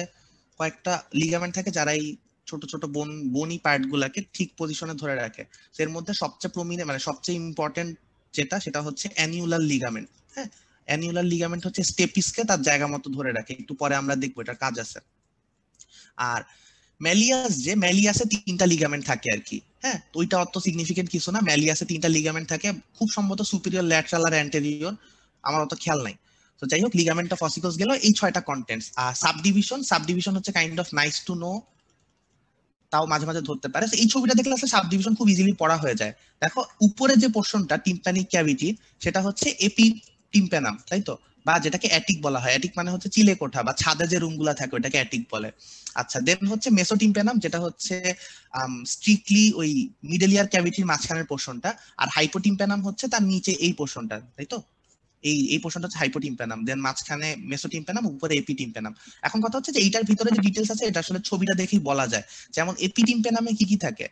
কয়েকটা লিগামেন্ট থাকে যারা এই ছোট ছোট বনি পার্ট গুলাকে ঠিক পজিশনে ধরে রাখে। এর মধ্যে সবচেয়ে প্রমিনেন্ট মানে সবচেয়ে ইম্পর্টেন্ট যেটা সেটা হচ্ছে অ্যানিউলার লিগামেন্ট। হ্যাঁ, অ্যানিউলার লিগামেন্ট হচ্ছে স্টেপিসকে তার জায়গা মতো ধরে রাখে, একটু পরে আমরা দেখবো এটার কাজ আছে। আর ম্যালিয়াস, যে ম্যালিয়াসে 3টা লিগামেন্ট থাকে আর কি। হ্যাঁ, তো ওইটা অত সিগনিফিকেন্ট কিছু না, ম্যালিয়াসে 3টা লিগামেন্ট থাকে, খুব সম্ভবত সুপিরিয়র, ল্যাটারাল আর অ্যান্টেরিয়র, আমার অত খেয়াল নাই। তো যাই হোক, লিগামেন্ট অফ অসিকলস গেল এই 6টা কন্টেন্টস। আর সাবডিভিশন, সাবডিভিশন হচ্ছে kind of nice to know, তাও মাঝে মাঝে ধরতে পারে। এই ছবিটা দেখলে আসলে সাবডিভিশন খুব ইজিলি পড়া হয়ে যায়। দেখো উপরে যে পোর্শনটা টিম্প্যানিক ক্যাভিটির সেটা হচ্ছে এপি টিম্প্যানাম, তাই তো? বা যেটাকে অ্যাটিক বলা হয়, অ্যাটিক মানে হচ্ছে চিলে কোঠা বা ছাদে যে রুমগুলো থাকে ওটাকে অ্যাটিক বলে। আচ্ছা, দেন হচ্ছে মেসোটিম্প্যানাম, যেটা হচ্ছে স্ট্রিক্টলি ওই মিডল ইয়ার ক্যাভিটির মাঝখানের পোর্শনটা, আর হাইপোটিম্প্যানাম হচ্ছে তার নিচে এই পোর্শনটা, তাই তো? এই পোর্শনটা হচ্ছে হাইপোটিম্প্যানাম, দেন মাঝখানে মেসোটিম্প্যানাম, উপরে এপিটিম্প্যানাম। এখন কথা হচ্ছে যে এইটার ভিতরে যে ডিটেইলস আছে এটা আসলে ছবিটা দেখেই বলা যায়। যেমন এপিটিম্প্যানামে কি কি থাকে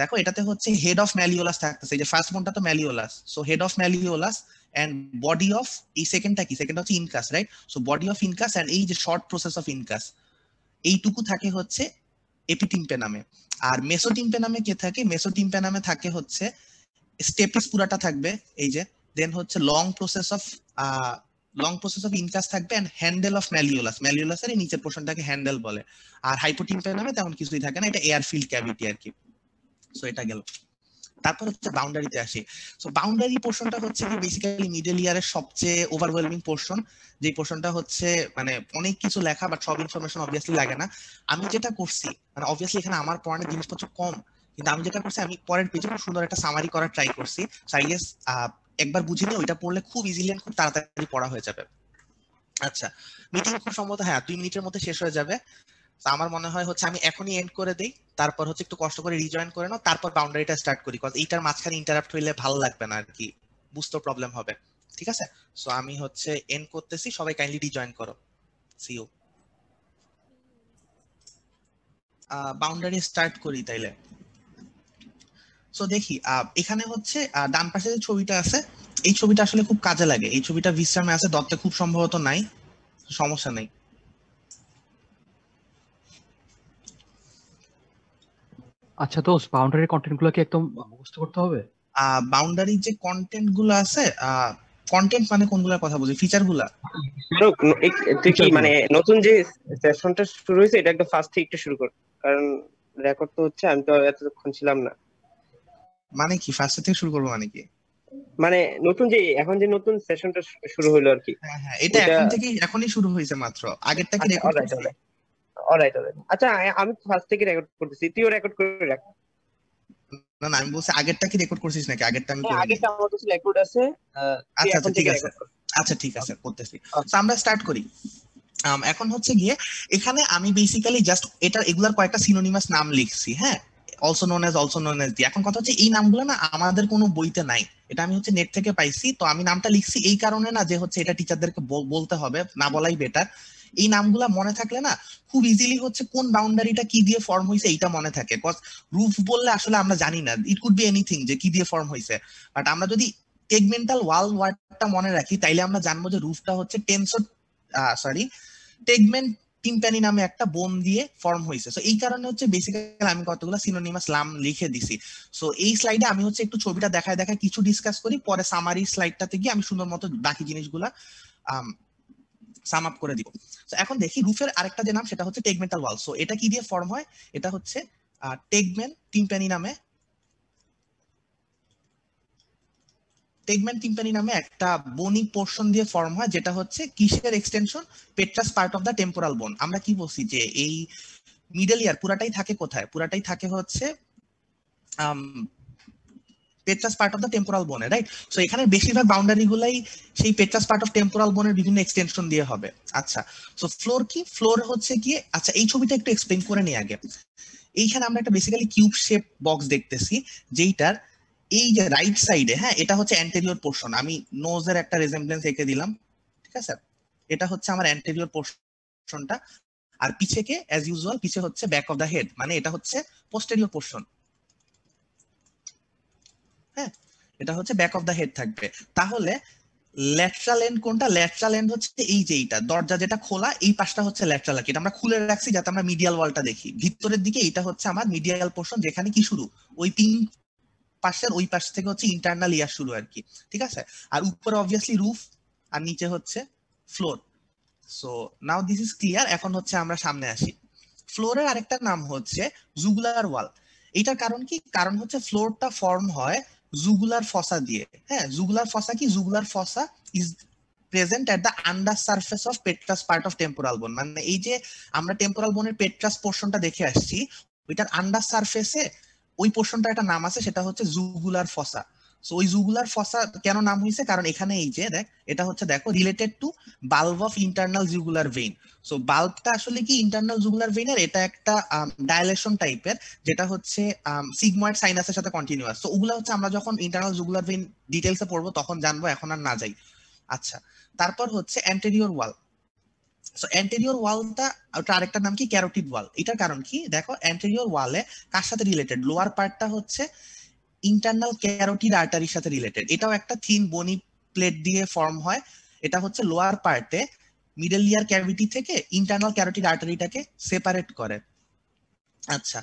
দেখো, এটাতে হচ্ছে হেড অফ ম্যালিওলাস থাকতেছে, এই যে ফার্স্ট বোনটা তো malleolus, so head of malleolus and body of, এই সেকেন্ডটা কি? সেকেন্ডটা হচ্ছে incus, right? So body of incus and এই যে শর্ট প্রসেস অফ ইনকাস, এইটুকু থাকে হচ্ছে এপিটিম্পেনামে। আর মেসোটিম্পেনামে কে থাকে? মেসোটিম্পেনামে থাকে হচ্ছে স্টেপিস পুরাটা থাকবে এই যে, দেন হচ্ছে লং প্রসেস অফ ইনকাস থাকবে, এন্ড হ্যান্ডেল অফ ম্যালিওলাস। ম্যালিওলাসের এই নিচের পোর্শনটাকে হ্যান্ডেল বলে। আর হাইপোটিম্পেনামে তেমন কিছুই থাকে না, এটা এয়ারফিল্ড ক্যাভিটি আর কি। সো এটা গেল। তারপর হচ্ছে বাউন্ডারিতে আসি। সো বাউন্ডারি পোর্শনটা হচ্ছে কি বেসিক্যালি মিডল ইয়ারের সবচেয়ে ওভারওয়েলমিং পোর্শন, যে পোর্শনটা হচ্ছে মানে অনেক কিছু লেখা বাট সব ইনফরমেশন অবভিয়াসলি লাগে না। আমি যেটা করছি মানে অবভিয়াসলি এখানে আমার পড়ানোর জিনিসপত্র কম, কিন্তু আমি যেটা করছি আমি পরের পেজে খুব সুন্দর একটা সামারি করার ট্রাই করছি। সো আই গেস একবার বুঝে নিয়ে ওইটা পড়লে খুব ইজিলি খুব তাড়াতাড়ি পড়া হয়ে যাবে। আচ্ছা, মিটিং খুব সম্ভবত 2 মিনিটের মধ্যে শেষ হয়ে যাবে। আমার মনে হয় হচ্ছে আমি এখনই এন্ড করে দেই, তারপর হচ্ছে একটু কষ্ট করে রিজয়েন করে নাও, তারপর বাউন্ডারিটা স্টার্ট করি, কজ এইটার মাঝখানে ইন্টারাপ্ট হইলে ভালো লাগবে না আর কি, বুঝতে প্রবলেম হবে। ঠিক আছে, সো আমি হচ্ছে এন্ড করতেছি, সবাই কাইন্ডলি রিজয়েন করো। See you. বাউন্ডারি স্টার্ট করি তাইলে। সো দেখি এখানে হচ্ছে ডান পাশে যে ছবিটা আছে, এই ছবিটা আসলে খুব কাজে লাগে। এই ছবিটা বিশ্রামে আছে, দত্তে খুব সম্ভবত নাই, সমস্যা নেই। আচ্ছা দোস্ত, বাউন্ডারি কন্টেন্ট গুলো কি একদম মুখস্থ করতে হবে? বাউন্ডারির যে কন্টেন্ট গুলো আছে, কন্টেন্ট মানে কোনগুলোর কথা বলছি? ফিচার গুলা? তুই কি মানে নতুন যে সেশনটা শুরু হয়েছে এটা একদম ফার্স্ট থেকে একটু শুরু কর, কারণ রেকর্ড তো হচ্ছে, আমি তো এতক্ষণ ছিলাম না। মানে কি ফার্স্ট থেকে শুরু করবো মানে কি? মানে নতুন যে এখন যে নতুন সেশনটা শুরু হলো আর কি। হ্যাঁ হ্যাঁ, এটা এখন থেকেই এখনই শুরু হয়েছে মাত্র, আগেরটা কি রেকর্ড করছি? অলরাইট। আচ্ছা আমি ফার্স্ট থেকে রেকর্ড করতেছি, তুইও রেকর্ড করে রাখ। না না, আমি বলছি আগেরটা কি রেকর্ড করছিস নাকি? আগেরটা আমি করিনি। আগেরটা আমার কাছে রেকর্ড আছে। আচ্ছা আচ্ছা ঠিক আছে, আচ্ছা ঠিক আছে, করতেছি। তো আমরা স্টার্ট করি। এখন হচ্ছে গিয়ে এখানে আমি বেসিক্যালি জাস্ট এটা এগুলার কয়েকটা সিনোনিমাস নাম লিখছি, হ্যাঁ, অলসো নোন অ্যাজ দি। এখন কথা হচ্ছে এই নামগুলো না আমাদের কোনো বইতে নাই, এটা আমি হচ্ছে নেট থেকে পাইছি। তো আমি নামটা লিখছি এই কারণে না যে হচ্ছে এটা টিচারদেরকে বলতে হবে, না বলাই বেটার। এই নামগুলা মনে থাকলে না খুব ইজিলি হচ্ছে কোন বাউন্ডারিটা কি দিয়ে ফর্ম হয়েছে এইটা মনে থাকে। বিকজ রুফ বললে আসলে আমরা জানি না, ইট কুড বি এনিথিং যে কি দিয়ে ফর্ম হয়েছে, বাট আমরা যদি টেগমেন্টাল ওয়াল ওয়ার্ডটা মনে রাখি তাইলে আমরা জানবো যে রুফটা হচ্ছে টেগমেন্ট টিম্প্যানি নামে একটা বোন দিয়ে ফর্ম হয়েছে। সো এই কারণে হচ্ছে বেসিক্যালি আমি কতগুলো সিনোনিমাস নাম লিখে দিছি। সো এই স্লাইডে আমি হচ্ছে একটু ছবিটা দেখায় কিছু ডিসকাস করি, পরে সামারি স্লাইডটাতে গিয়ে আমি সুন্দর মতো বাকি জিনিসগুলা সাম আপ করে দিব। সো এখন দেখি রুফের আরেকটা যে নাম সেটা হচ্ছে টেগমেন্টাল ওয়াল। সো এটা কি দিয়ে ফর্ম হয়? এটা হচ্ছে টেগমেন্ট টিম্প্যানি নামে একটা বনি পোর্শন দিয়ে ফর্ম হয়, যেটা হচ্ছে কিসের extension? Petrous part of the temporal bone. আমরা কি বলছি যে এই মিডল ইয়ার পুরাটাই থাকে কোথায়? পুরাটাই থাকে হচ্ছে পেট্রাস পার্ট অফ দা টেম্পোরাল বোনে, রাইট? সো এখানে বেশিরভাগ বাউন্ডারি গুলাই সেই পেট্রাস পার্ট অফ টেম্পোরাল বোনের বিভিন্ন এক্সটেনশন দিয়ে হবে। আচ্ছা, সো ফ্লোর কি? ফ্লোর হচ্ছে কি, আচ্ছা এই ছবিটা একটু এক্সপ্লেইন করে নিই আগে। এইখানে আমরা একটা বেসিক্যালি কিউব শেপ বক্স দেখতেছি, যেইটার এই যে রাইট সাইডে, হ্যাঁ, এটা হচ্ছে অ্যান্টেরিয়র পোর্শন। আমি নোজের একটা রেজেম্বলেন্স এঁকে দিলাম, ঠিক আছে? এটা হচ্ছে আমার অ্যান্টেরিয়র পোর্শনটা। আর পিছেকে অ্যাজ ইউজুয়াল পিছে হচ্ছে ব্যাক অফ দা হেড, মানে এটা হচ্ছে পোস্টেরিয়র পোর্শন। হ্যাঁ, এটা হচ্ছে ব্যাক অফ দা হেড থাকবে। তাহলে ল্যাটারাল এন্ড কোনটা? ল্যাটারাল এন্ড হচ্ছে এই যে এইটা দরজা যেটা খোলা, এই পাশটা হচ্ছে ল্যাটারাল। এটা আমরা খুলে রাখছি যাতে আমরা মিডিয়াল ওয়ালটা দেখি। ভিতরের দিকে এটা হচ্ছে আমার মিডিয়াল পোর্শন, যেখানে কি শুরু? ওই পিন পাশের ওই পাশ থেকে হচ্ছে ইন্টারনাল ইয়ার শুরু আর কি, ঠিক আছে? আর উপরে অবভিয়াসলি রুফ, আর নিচে হচ্ছে floor. So now this is clear. এখন হচ্ছে আমরা সামনে আসি। ফ্লোরের আরেকটা নাম হচ্ছে জুগুলার ওয়াল। এটার কারণ কি? কারণ হচ্ছে ফ্লোরটা ফর্ম হয় জুগুলার ফসা দিয়ে। হ্যাঁ, জুগুলার ফসা কি? Jugular fossa is present at the under surface of petrous part of temporal bone. মানে এই যে আমরা টেম্পোরাল বোনের পেট্রাস পোর্শনটা দেখে আসছি, ওইটার আন্ডার সারফেসে ওই পোর্শনটা একটা নাম আছে, সেটা হচ্ছে জুগুলার ফসা। সো ওই জুগুলার ফসা কেন নাম হয়েছে? কারণ এখানে এই যে দেখ, এটা হচ্ছে দেখো related to bulb of internal jugular vein. So বাল্বটা আসলে কি? ইন্টারনাল জুগুলার ভেইনের এটা একটা ডাইলেশন টাইপের, যেটা হচ্ছে সিগময়েড সাইনাসের সাথে কন্টিনিউয়াস। তো ওগুলা হচ্ছে আমরা যখন ইন্টারনাল জুগুলার ভেইন ডিটেইলসে পড়বো তখন জানবো, এখন আর না যাই। আচ্ছা, তারপর হচ্ছে অ্যান্টেরিয়র ওয়াল। সো অ্যান্টেরিয়র ওয়ালটা, ওটা আরেকটা নাম কি? ক্যারোটিড ওয়াল। এটার কারণ কি? দেখো অ্যান্টেরিয়র ওয়ালে কার সাথে রিলেটেড? লোয়ার পার্টটা হচ্ছে ইন্টারনাল ক্যারোটিড আর্টারির সাথে রিলেটেড। এটাও একটা থিন বনি প্লেট দিয়ে ফর্ম হয়। এটা হচ্ছে লোয়ার পার্টে মিডল ইয়ার ক্যাভিটি থেকে ইন্টারনাল ক্যারোটিড আর্টারিটাকে সেপারেট করে। আচ্ছা,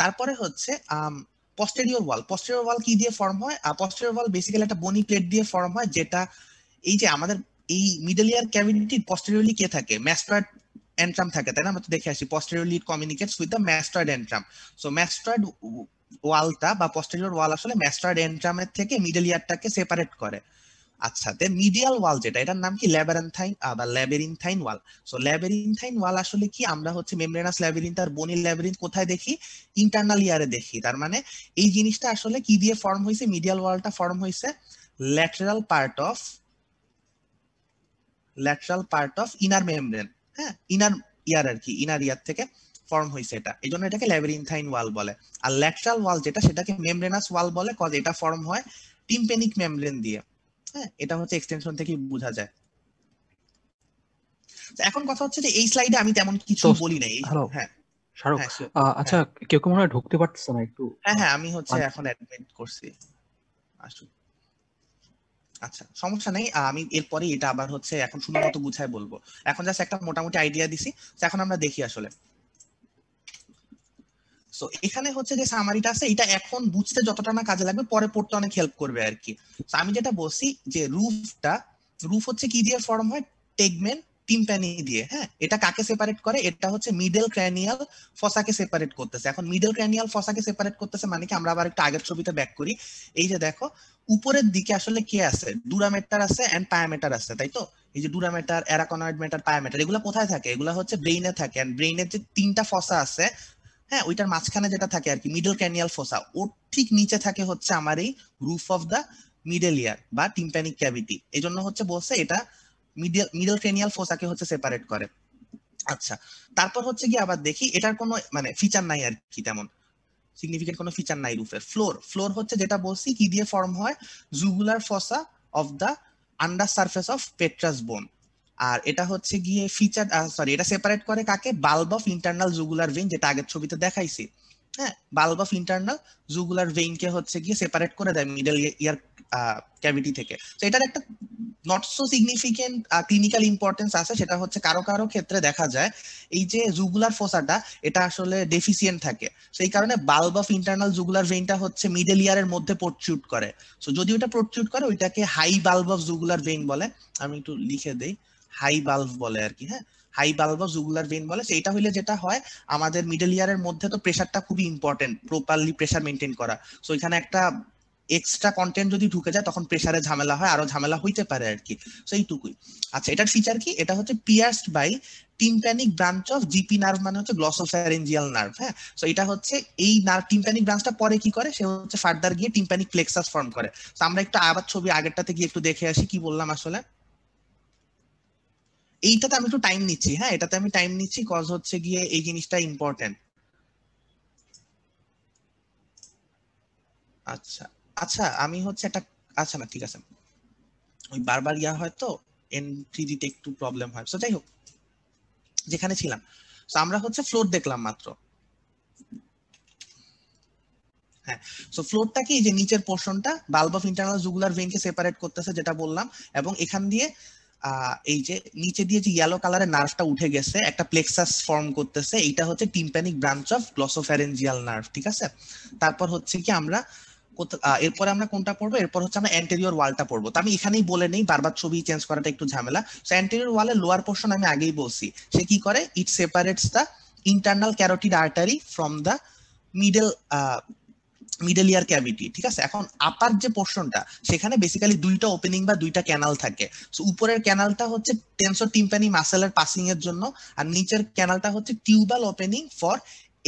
তারপরে হচ্ছে পস্টেরিয়র ওয়াল কি দিয়ে ফর্ম হয়? পস্টেরিয়র ওয়াল বেসিক্যালি একটা বনি প্লেট দিয়ে ফর্ম হয়, যেটা এই যে আমাদের এই মিডল ইয়ার ক্যাভিটি পস্টেরিয়রলি কে থাকে? ম্যাস্টয়েড এন্ট্রাম থাকে, তাই না? আমরা তো দেখে আসি posteriorly it communicates with the mastoid antrum. So mastoid ওয়ালটা বা পস্টেরিয়র ওয়াল আসলে ম্যাস্টয়েড এন্ট্রামের থেকে মিডল ইয়ারটাকে সেপারেট করে। আচ্ছা, দেন মিডিয়াল ওয়াল যেটা, এটার নাম কি? ল্যাবেরিনথাইন বা ল্যাবেরিনথাইন ওয়াল। সো ল্যাবেরিনথাইন ওয়াল আসলে কি? আমরা হচ্ছে মেমব্রেনাস ল্যাবেরিন্থ আর বনি ল্যাবেরিন্থ কোথায় দেখি? ইন্টারনাল ইয়ারে দেখি। তার মানে এই জিনিসটা আসলে কি দিয়ে ফর্ম হয়েছে? মিডিয়াল ওয়ালটা ফর্ম হয়েছে lateral part of inner membrane, হ্যাঁ, ইনার ইয়ার আর কি, ইনার ইয়ার থেকে ফর্ম হয়েছে এটা, এই জন্য এটাকে ল্যাবেরিনথাইন ওয়াল বলে। আর ল্যাটারাল ওয়াল যেটা, সেটাকে মেমব্রেনাস ওয়াল বলে, কজ এটা ফর্ম হয় টিম্পেনিক মেমব্রেন দিয়ে। হ্যাঁ, এটা হচ্ছে এক্সটেনশন থেকে বোঝা যায়। এখন কথা হচ্ছে যে এই স্লাইডে আমি তেমন কিছু বলি নাই। হ্যালো হ্যাঁ শাহরুখ, হ্যাঁ sure, আচ্ছা কেউ মনে হয় ঢুকতে পারতেছে না একটু। হ্যাঁ আমি হচ্ছে এখন অ্যাডমিট করছি, আসুন। আচ্ছা, সমস্যা নেই, আমি এরপরে এটা আবার হচ্ছে এখন সুন্দর মতো গুছায় বলবো। এখন জাস্ট একটা মোটামুটি আইডিয়া দিছি, এখন আমরা দেখি আসলে। সো এখানে হচ্ছে যে সামারিটা আছে, এটা এখন বুঝতে যতটা না কাজে লাগবে, পরে পড়তে অনেক হেল্প করবে আর কি। আমি যেটা বলছি যে রুফ হচ্ছে কি দিয়ে ফর্ম হয়? টেগমেন টিম্প্যানি দিয়ে। হ্যাঁ, এটা কাকে সেপারেট করে? এটা হচ্ছে মিডল ক্র্যানিয়াল ফসাকে সেপারেট করতেছে। এখন মিডল ক্র্যানিয়াল ফসাকে সেপারেট করতেছে মানে কি? আমরা আবার একটু আগের ছবিতে ব্যাক করি। এই যে দেখো, উপরের দিকে আসলে কে আছে? ডুরামেটার আছে এন্ড পায়ামেটার আছে, তাই তো? এই যে ডুরামেটার, অ্যারাকনয়েড মেটার, পায়ামেটার, এগুলো কোথায় থাকে? এগুলো হচ্ছে ব্রেইনে থাকে। এন্ড ব্রেইনের যে 3টা ফসা আছে, হ্যাঁ, ওইটার মাঝখানে যেটা থাকে আর কি, মিডল ক্র্যানিয়াল ফোসা, ওর ঠিক নিচে থাকে হচ্ছে আমার এই roof of the middle ear বা টিম্প্যানিক ক্যাভিটি। এই জন্য হচ্ছে বলছে এটা মিডল ক্র্যানিয়াল ফোসাকে হচ্ছে সেপারেট করে। আচ্ছা, তারপর হচ্ছে কি আবার দেখি, এটার কোনো মানে ফিচার নাই আর কি, তেমন সিগনিফিকেন্ট কোনো ফিচার নাই রুফের। ফ্লোর হচ্ছে যেটা বলছি কি দিয়ে ফর্ম হয়? Jugular fossa of the under surface of petrous bone. আর এটা হচ্ছে গিয়ে ফিচার, সরি, এটা সেপারেট করে কাকে? Bulb of internal jugular vein, যেটা আগের ছবিতে দেখাইছি। হ্যাঁ, বাল্ব অফ ইন্টারনাল জুগুলার ভেইনকে হচ্ছে গিয়ে সেপারেট করে দেয় মিডল ইয়ার ক্যাভিটি থেকে। তো এটার একটা not so significant clinical importance আছে, সেটা হচ্ছে কারো কারো ক্ষেত্রে দেখা যায় এই যে জুগুলার ফোসাটা, এটা আসলে ডেফিসিয়েন্ট থাকে। সেই কারণে বাল্ব অফ ইন্টারনাল জুগুলার ভেইনটা হচ্ছে মিডল ইয়ারের মধ্যে প্রোট্রুড করে। সো যদি ওটা প্রোট্রুড করে, ওইটাকে high bulb of jugular vein বলে। আমি একটু লিখে দেই, হাই বাল্ব বলে আর কি। হ্যাঁ, high bulb of jugular vein বলে। সেইটা হইলে যেটা হয়, আমাদের মিডল ইয়ারের মধ্যে তো প্রেসারটা খুবই ইম্পর্টেন্ট, প্রপারলি প্রেসার মেনটেন করা। সো এখানে একটা এক্সট্রা কন্টেন্ট যদি ঢুকে যায়, তখন প্রেসারে ঝামেলা হয়, আরো ঝামেলা হইতে পারে আর কি। সো এইটুকুই। আচ্ছা, এটার ফিচার কি? এটা হচ্ছে pierced by tympanic branch of GP nerve, মানে হচ্ছে গ্লসোফ্যারেঞ্জিয়াল নার্ভ। হ্যাঁ, সো এটা হচ্ছে এই নার্ভ, টিম্প্যানিক ব্রাঞ্চটা পরে কি করে? সে হচ্ছে ফার্দার গিয়ে টিম্প্যানিক প্লেক্সাস ফর্ম করে। তো আমরা একটু আবার ছবি আগেরটাতে গিয়ে একটু দেখে আসি কি বললাম আসলে। এইটাতে আমি একটু টাইম নিচ্ছি, হ্যাঁ, এটাতে আমি টাইম নিচ্ছি, কজ হচ্ছে গিয়ে এই জিনিসটা ইম্পর্টেন্ট। আচ্ছা আচ্ছা, আমি হচ্ছে একটা, আচ্ছা না ঠিক আছে, ওই বারবার ইয়া হয় তো, এন্ট্রি দিতে একটু প্রবলেম হয়। সো যাই হোক, যেখানে ছিলাম, সো আমরা হচ্ছে ফ্লোর দেখলাম মাত্র। হ্যাঁ, সো ফ্লোরটা কি? যে নিচের পোর্শনটা বাল্ব অফ ইন্টারনাল জুগুলার ভেইনকে সেপারেট করতেছে, যেটা বললাম। এবং এখান দিয়ে এই যে নিচে দিয়ে যে ইয়েলো কালারের নার্ভটা উঠে গেছে, একটা প্লেক্সাস ফর্ম করতেছে, এইটা হচ্ছে tympanic branch of glossopharyngeal nerve, ঠিক আছে? তারপর হচ্ছে কি আমরা এরপরে আমরা কোনটা পড়বো? এরপর হচ্ছে আমরা অ্যান্টেরিয়র ওয়ালটা পড়বো। তো আমি এখানেই বলে নেই, বারবার ছবি চেঞ্জ করাটা একটু ঝামেলা। সো অ্যান্টেরিয়র ওয়ালের লোয়ার পোর্শন আমি আগেই বলছি, সে কি করে? It separates the internal carotid artery from the middle ear cavity, ঠিক আছে? এখন আপার যে পোর্শনটা, সেখানে বেসিক্যালি দুইটা ওপেনিং বা দুইটা ক্যানাল থাকে। সো উপরের ক্যানালটা হচ্ছে টেনসর টিম্প্যানি মাসেলের পাসিং এর জন্য, আর নিচের ক্যানালটা হচ্ছে tubal opening for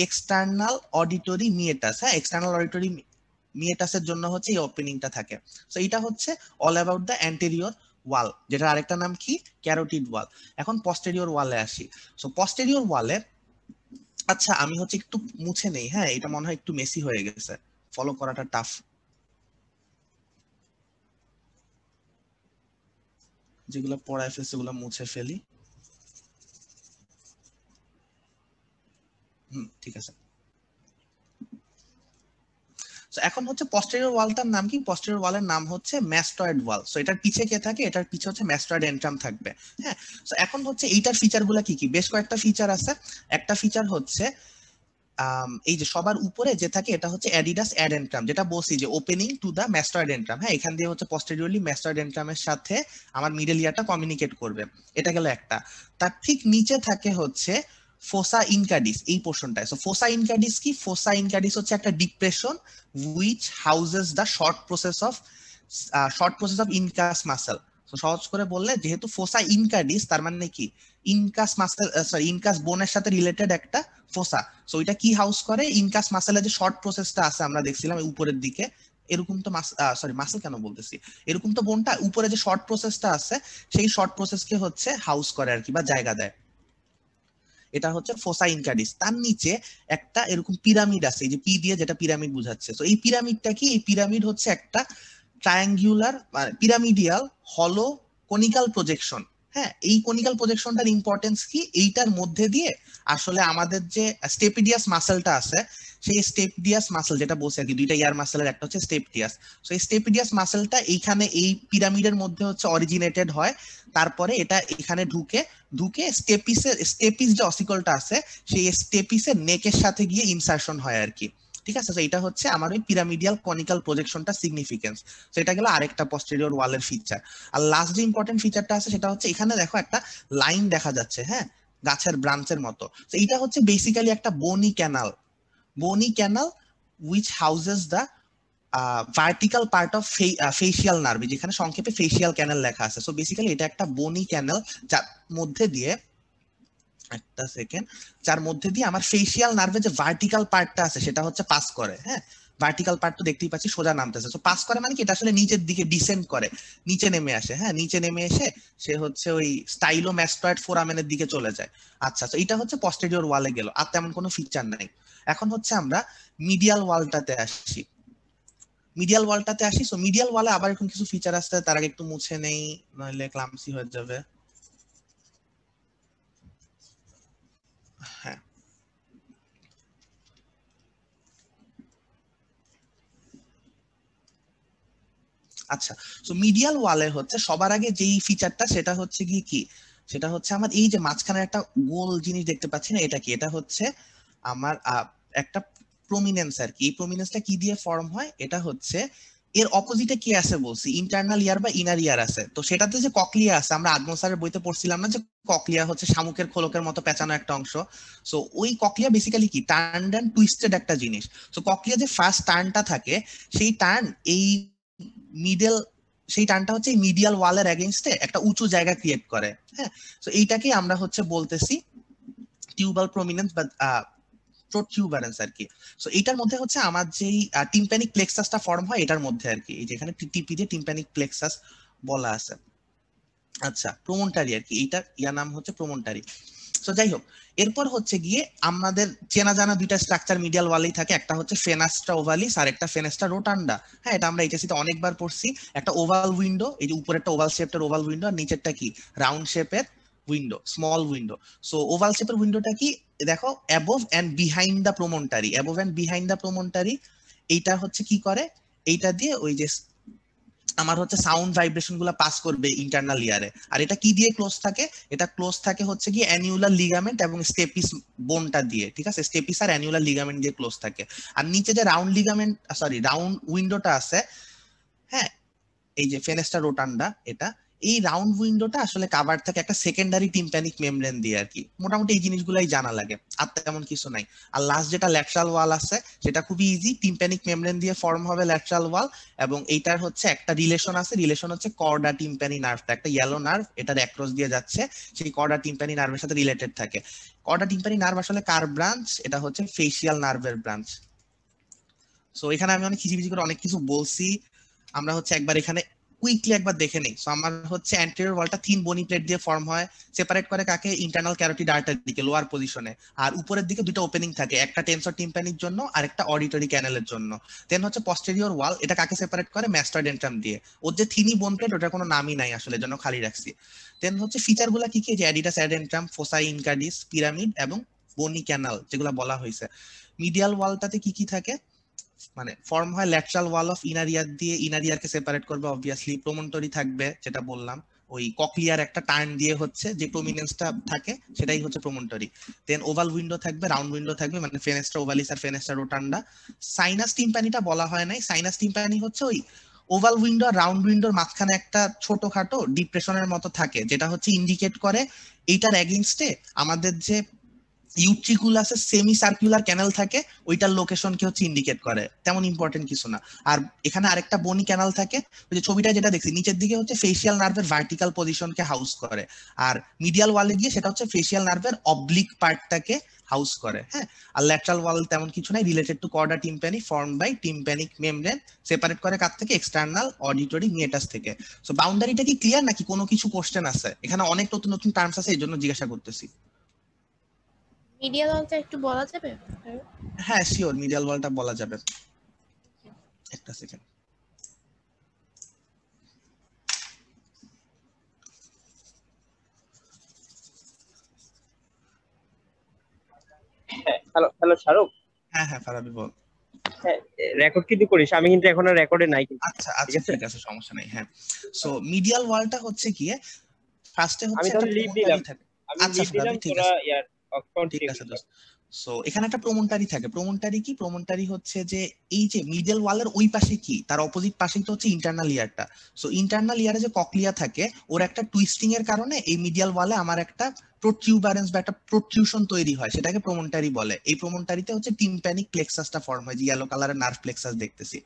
external auditory meatus. হ্যাঁ, এক্সটার্নাল অডিটরি মিয়েটাসের জন্য হচ্ছে এই ওপেনিংটা থাকে। সো এটা হচ্ছে অল অ্যাবাউট দ্য অ্যান্টেরিয়র ওয়াল, যেটার আরেকটা নাম কি? ক্যারোটিড ওয়াল। এখন পস্টেরিয়র ওয়ালে আসি। সো পস্টেরিয়র ওয়ালে, আচ্ছা আমি হচ্ছে একটু মুছে নেই, হ্যাঁ, এটা মনে হয় একটু মেসি হয়ে গেছে, ফলো করাটা টাফ। যেগুলো পড়ায় ফেলছে সেগুলো মুছে ফেলি। ঠিক আছে। এখন হচ্ছে পস্টেরিয়র ওয়ালটার নাম কি? পস্টেরিয়র ওয়ালের নাম হচ্ছে ম্যাস্টয়েড ওয়াল। সো এটার পিছে কে থাকে? এটার পিছে হচ্ছে ম্যাস্টয়েড এন্ট্রাম থাকবে। হ্যাঁ, সো এখন হচ্ছে এইটার ফিচারগুলো কি কি? বেশ কয়েকটা ফিচার আছে। একটা ফিচার হচ্ছে এই যে সবার উপরে যে থাকে এটা হচ্ছে অ্যাডিডাস অ্যাডেন্ট্রাম, যেটা বলছি যে ওপেনিং টু দা ম্যাস্টয়েড এন্ট্রাম। হ্যাঁ, এখান দিয়ে হচ্ছে পস্টেরিয়রলি ম্যাস্টয়েড এন্ট্রামের সাথে আমার মিডল ইয়ারটা কমিউনিকেট করবে। এটা গেল একটা। তার ঠিক নিচে থাকে হচ্ছে ফোসা ইনকাডিস, এই পোর্শনটায়। সো ফোসা ইনকাডিস কি? ফোসা ইনকাডিস হচ্ছে একটা depression which houses the short process of incus muscle. তো সহজ করে বললে, যেহেতু ফোসা ইনকাডিস, তার মানে কি ইনকাস মাসেল, সরি ইনকাস বোনের সাথে রিলেটেড একটা ফোসা। সো এটা কি হাউস করে? ইনকাস মাসেলের যে শর্ট প্রসেসটা আছে আমরা দেখছিলাম উপরের দিকে, এরকম তো মাসেল কেন বলতেছি, এরকম তো বোনটা উপরে যে শর্ট প্রসেসটা আছে সেই শর্ট প্রসেসকে হচ্ছে হাউস করে আর কি, বা জায়গা দেয়। এটা হচ্ছে ফোসা ইনকাডিস। তার নিচে একটা এরকম পিরামিড আছে, এই যে পি দিয়ে যেটা পিরামিড বুঝাচ্ছে। তো এই পিরামিডটা কি? এই পিরামিড হচ্ছে একটা ট্রায়াঙ্গুলার পিরামিডিয়াল হলো কনিক্যাল প্রজেকশন। হ্যাঁ, এই কনিক্যাল প্রজেকশনটার ইম্পর্টেন্স কি? এইটার মধ্যে দিয়ে আসলে আমাদের যে স্টেপিডিয়াস মাসেলটা আছে, সেই স্টেপিডিয়াস মাসেল যেটা বলছে আর কি, দুইটা ইয়ার মাসেলের একটা হচ্ছে স্টেপিডিয়াস। সো এই স্টেপিডিয়াস মাসেলটা এইখানে এই পিরামিডের মধ্যে হচ্ছে অরিজিনেটেড হয়। তারপরে এটা এখানে ঢুকে স্টেপিস যে অসিকলটা আছে সেই স্টেপিসের নেকের সাথে গিয়ে ইনসারশন হয় আর কি। ঠিক আছে, তো এটা হচ্ছে আমার ওই পিরামিডিয়াল কনিক্যাল প্রজেকশনটা সিগনিফিকেন্স। তো এটা গেল আরেকটা পস্টেরিয়র ওয়ালের ফিচার। আর লাস্ট যে ইম্পর্টেন্ট ফিচারটা আছে সেটা হচ্ছে এখানে দেখো একটা লাইন দেখা যাচ্ছে, হ্যাঁ, গাছের ব্রাঞ্চের মতো। তো এটা হচ্ছে বেসিক্যালি একটা বনি canal which houses the vertical part of facial nerve, যেখানে সংক্ষেপে ফেসিয়াল ক্যানাল লেখা আছে। সো বেসিক্যালি এটা একটা বনি ক্যানাল যার মধ্যে দিয়ে আমার ফেসিয়াল নার্ভে যে ভার্টিক্যাল পার্টটা আছে সেটা হচ্ছে পাস করে। হ্যাঁ, ভার্টিক্যাল পার্ট তো দেখতেই পাচ্ছি সোজা নামতেছে। তো পাস করে মানে কি? এটা আসলে নিচের দিকে ডিসেন্ড করে, নিচে নেমে আসে। হ্যাঁ, নিচে নেমে এসে সে হচ্ছে ওই স্টাইলোম্যাস্টয়েড ফোরামেনের দিকে চলে যায়। আচ্ছা, তো এটা হচ্ছে পস্টেরিয়র ওয়ালে গেল, আর তেমন কোনো ফিচার নাই। এখন হচ্ছে আমরা মিডিয়াল ওয়ালটাতে আসি। সো মিডিয়াল ওয়ালে আবার এখন কিছু ফিচার আছে, তার আগে একটু মুছে নেই, নইলে ক্লামসি হয়ে যাবে। হ্যাঁ, আচ্ছা, সো মিডিয়াল ওয়ালে হচ্ছে সবার আগে যেই ফিচারটা সেটা হচ্ছে কি সেটা হচ্ছে আমার এই যে মাঝখানে একটা গোল জিনিস দেখতে পাচ্ছি না, এটা কি? এটা হচ্ছে আমার একটা প্রমিনেন্স আর কি। এই প্রমিনেন্সটা কি দিয়ে ফর্ম হয়? এটা হচ্ছে এর অপোজিটে কি আছে বলছি, ইন্টারনাল ইয়ার বা ইনার ইয়ার আছে। তো সেটাতে যে ককলিয়া আছে, আমরা আদম স্যারের বইতে পড়ছিলাম না যে ককলিয়া হচ্ছে শামুকের খোলকের মতো পেঁচানো একটা অংশ। সো ওই ককলিয়া বেসিক্যালি কি টার্নড এন্ড টুইস্টেড একটা জিনিস। সো ককলিয়া যে ফার্স্ট টার্নটা থাকে সেই টার্ন সেই টার্নটা হচ্ছে মিডিয়াল ওয়ালের এগেইনস্টে একটা উঁচু জায়গা ক্রিয়েট করে। হ্যাঁ, সো এইটাকে আমরা হচ্ছে বলতেছি টিউবাল প্রমিনেন্স বা প্রোটিউবারেন্স আর কি। সো এটার মধ্যে হচ্ছে আমার যেই টিম্প্যানিক প্লেক্সাসটা ফর্ম হয় এটার মধ্যে আর কি, এই যেখানে টিপি দিয়ে টিম্প্যানিক প্লেক্সাস বলা আছে। আচ্ছা, প্রমোন্টারি আর কি, এইটার নাম হচ্ছে প্রমোন্টারি। সো যাই হোক, এরপর হচ্ছে গিয়ে আমাদের চেনা জানা দুইটা স্ট্রাকচার মিডিয়াল ওয়ালেই থাকে, একটা হচ্ছে ফেনাস্ট্রা ওভালিস আর একটা ফেনাস্ট্রা রোটান্ডা। হ্যাঁ, এটা আমরা এইচএসসি তে অনেকবার পড়ছি। একটা ওভাল উইন্ডো, এই যে উপরেরটা ওভাল শেপের ওভাল উইন্ডো, আর নিচেরটা কি রাউন্ড শেপের window, small window. So oval শেপের উইন্ডোটা কি দেখো, অ্যাবোভ এন্ড বিহাইন্ড দা প্রমোন্টারি। এইটা হচ্ছে কি করে? এইটা দিয়ে ওই যে আমার হচ্ছে সাউন্ড ভাইব্রেশন গুলা পাস করবে ইন্টারনাল ইয়ারে। আর এটা কি দিয়ে ক্লোজ থাকে? এটা ক্লোজ থাকে হচ্ছে কি অ্যানিউলার লিগামেন্ট এবং স্টেপিস বোনটা দিয়ে। ঠিক আছে, স্টেপিস আর অ্যানিউলার লিগামেন্ট দিয়ে ক্লোজ থাকে। আর নিচে যে রাউন্ড উইন্ডোটা আছে, হ্যাঁ, এই যে ফেনেস্টা রোটান্ডা, এই রাউন্ড উইন্ডোটা আসলে কাভার থাকে একটা সেকেন্ডারি টিম্প্যানিক মেমব্রেন দিয়ে আর কি। মোটামুটি এই জিনিসগুলাই জানা লাগে, আর তেমন কিছু নাই। আর লাস্ট যেটা ল্যাটারাল ওয়াল আছে সেটা খুবই ইজি, টিম্প্যানিক মেমব্রেন দিয়ে ফর্ম হবে ল্যাটারাল ওয়াল। এবং এইটার হচ্ছে একটা রিলেশন হচ্ছে কর্ডা টিম্প্যানি নার্ভটা, একটা ইয়েলো নার্ভ এটার অ্যাক্রস দিয়ে যাচ্ছে, সেই কর্ডা টিম্প্যানি নার্ভের সাথে রিলেটেড থাকে। কর্ডা টিম্প্যানি নার্ভ আসলে কার ব্রাঞ্চ? এটা হচ্ছে ফেসিয়াল নার্ভের ব্রাঞ্চ। সো এখানে আমি অনেক খিচিবিচি করে অনেক কিছু বলছি, আমরা হচ্ছে একবার এখানে কুইকলি একবার দেখে নেই। সো আমার হচ্ছে অ্যান্টেরিয়র ওয়ালটা 3 বনি প্লেট দিয়ে ফর্ম হয়, সেপারেট করে কাকে? ইন্টারনাল ক্যারোটিড আর্টারির দিকে লোয়ার পজিশনে। আর উপরের দিকে দুটো ওপেনিং থাকে, একটা টেনসর টিম্প্যানির জন্য আর একটা অডিটরি ক্যানেলের জন্য। দেন হচ্ছে পস্টেরিয়র ওয়াল, এটা কাকে সেপারেট করে? ম্যাস্টয়েড এন্ট্রাম দিয়ে। ওর যে থিনি বোন প্লেট ওটার কোনো নামই নাই আসলে, জন্য খালি রাখছি। দেন হচ্ছে ফিচার গুলা কি কি? যে অ্যাডিডাস অ্যাডেন্ট্রাম, ফোসা ইনকাডিস, পিরামিড এবং বনি ক্যানাল যেগুলো বলা হয়েছে। মিডিয়াল ওয়ালটাতে কি কি থাকে? মানে ফর্ম হয় ল্যাটারাল ওয়াল অফ ইনার ইয়ার দিয়ে, ইনার ইয়ারকে সেপারেট করবে অবভিয়াসলি। প্রমোন্টরি থাকবে যেটা বললাম, ওই কক্লিয়ার একটা টার্ন দিয়ে হচ্ছে যে প্রমিনেন্সটা থাকে সেটাই হচ্ছে প্রমোন্টরি। দেন ওভাল উইন্ডো থাকবে, রাউন্ড উইন্ডো থাকবে, মানে ফেনেস্ট্রা ওভালিস আর ফেনেস্ট্রা রোটান্ডা। সাইনাস টিম্পানিটা বলা হয় নাই, সাইনাস টিম্পানি হচ্ছে ওই ওভাল উইন্ডো আর রাউন্ড উইন্ডোর মাঝখানে একটা ছোটখাটো ডিপ্রেশনের মতো থাকে, যেটা হচ্ছে ইন্ডিকেট করে এইটার এগেইনস্টে আমাদের যে ইউট্রিকুলাসের সেমি সার্কুলার ক্যানাল থাকে ওইটার লোকেশনকে হচ্ছে ইন্ডিকেট করে, তেমন ইম্পর্টেন্ট কিছু না। আর এখানে আরেকটা বনি ক্যানাল থাকে, ওই যে ছবিটা যেটা দেখছি নিচের দিকে হচ্ছে ফেসিয়াল নার্ভের ভার্টিক্যাল পজিশনকে হাউস করে, আর মিডিয়াল ওয়ালে গিয়ে সেটা হচ্ছে ফেসিয়াল নার্ভের অবলিক পার্টটাকে হাউস করে। হ্যাঁ, আর ল্যাটারাল ওয়াল তেমন কিছু নাই, related to chorda tympani, form by tympanic membrane, separate করে কার থেকে, এক্সটার্নাল অডিটরি মিয়েটাস থেকে। সো বাউন্ডারিটা কি ক্লিয়ার নাকি কোনো কিছু কোশ্চেন আছে? এখানে অনেক নতুন নতুন টার্মস আছে, এই জন্য জিজ্ঞাসা করতেছি। মিডিয়াল ওয়ালটা একটু বলা যাবে? হ্যাঁ শিওর, মিডিয়াল ওয়ালটা বলা যাবে, একটা সেকেন্ড। Hello hello Shahrukh. হ্যাঁ হ্যাঁ ফারাবি বল। হ্যাঁ, রেকর্ড কিন্তু করিস, আমি কিন্তু এখন আর রেকর্ডে নাই কিন্তু। আচ্ছা আচ্ছা ঠিক আছে, সমস্যা নেই। হ্যাঁ, সো মিডিয়াল ওয়ালটা হচ্ছে কি, ফার্স্টে হচ্ছে আমি তাহলে লিভ দিলাম, থাকে। আমি আচ্ছা লিভ দিলাম, ঠিক তোরা আছে ইয়ার ঠিক আছে দোস্ত। সো এখানে একটা প্রমোন্টারি থাকে। প্রমোন্টারি কি? প্রমোন্টারি হচ্ছে যে এই যে মিডল ওয়ালের ওই পাশে কি, তার অপোজিট পাশেই তো হচ্ছে ইন্টারনাল ইয়ারটা। সো ইন্টারনাল ইয়ারে যে কক্লিয়া থাকে ওর একটা টুইস্টিং এর কারণে এই মিডিয়াল ওয়ালে আমার একটা প্রোট্রিউবারেন্স বা একটা প্রোট্রিউশন তৈরি হয়, সেটাকে প্রমোন্টারি বলে। এই প্রমোন্টারিতে হচ্ছে টিম্প্যানিক প্লেক্সাসটা ফর্ম হয়, যে ইয়েলো কালারের নার্ভ প্লেক্সাস দেখতেছি।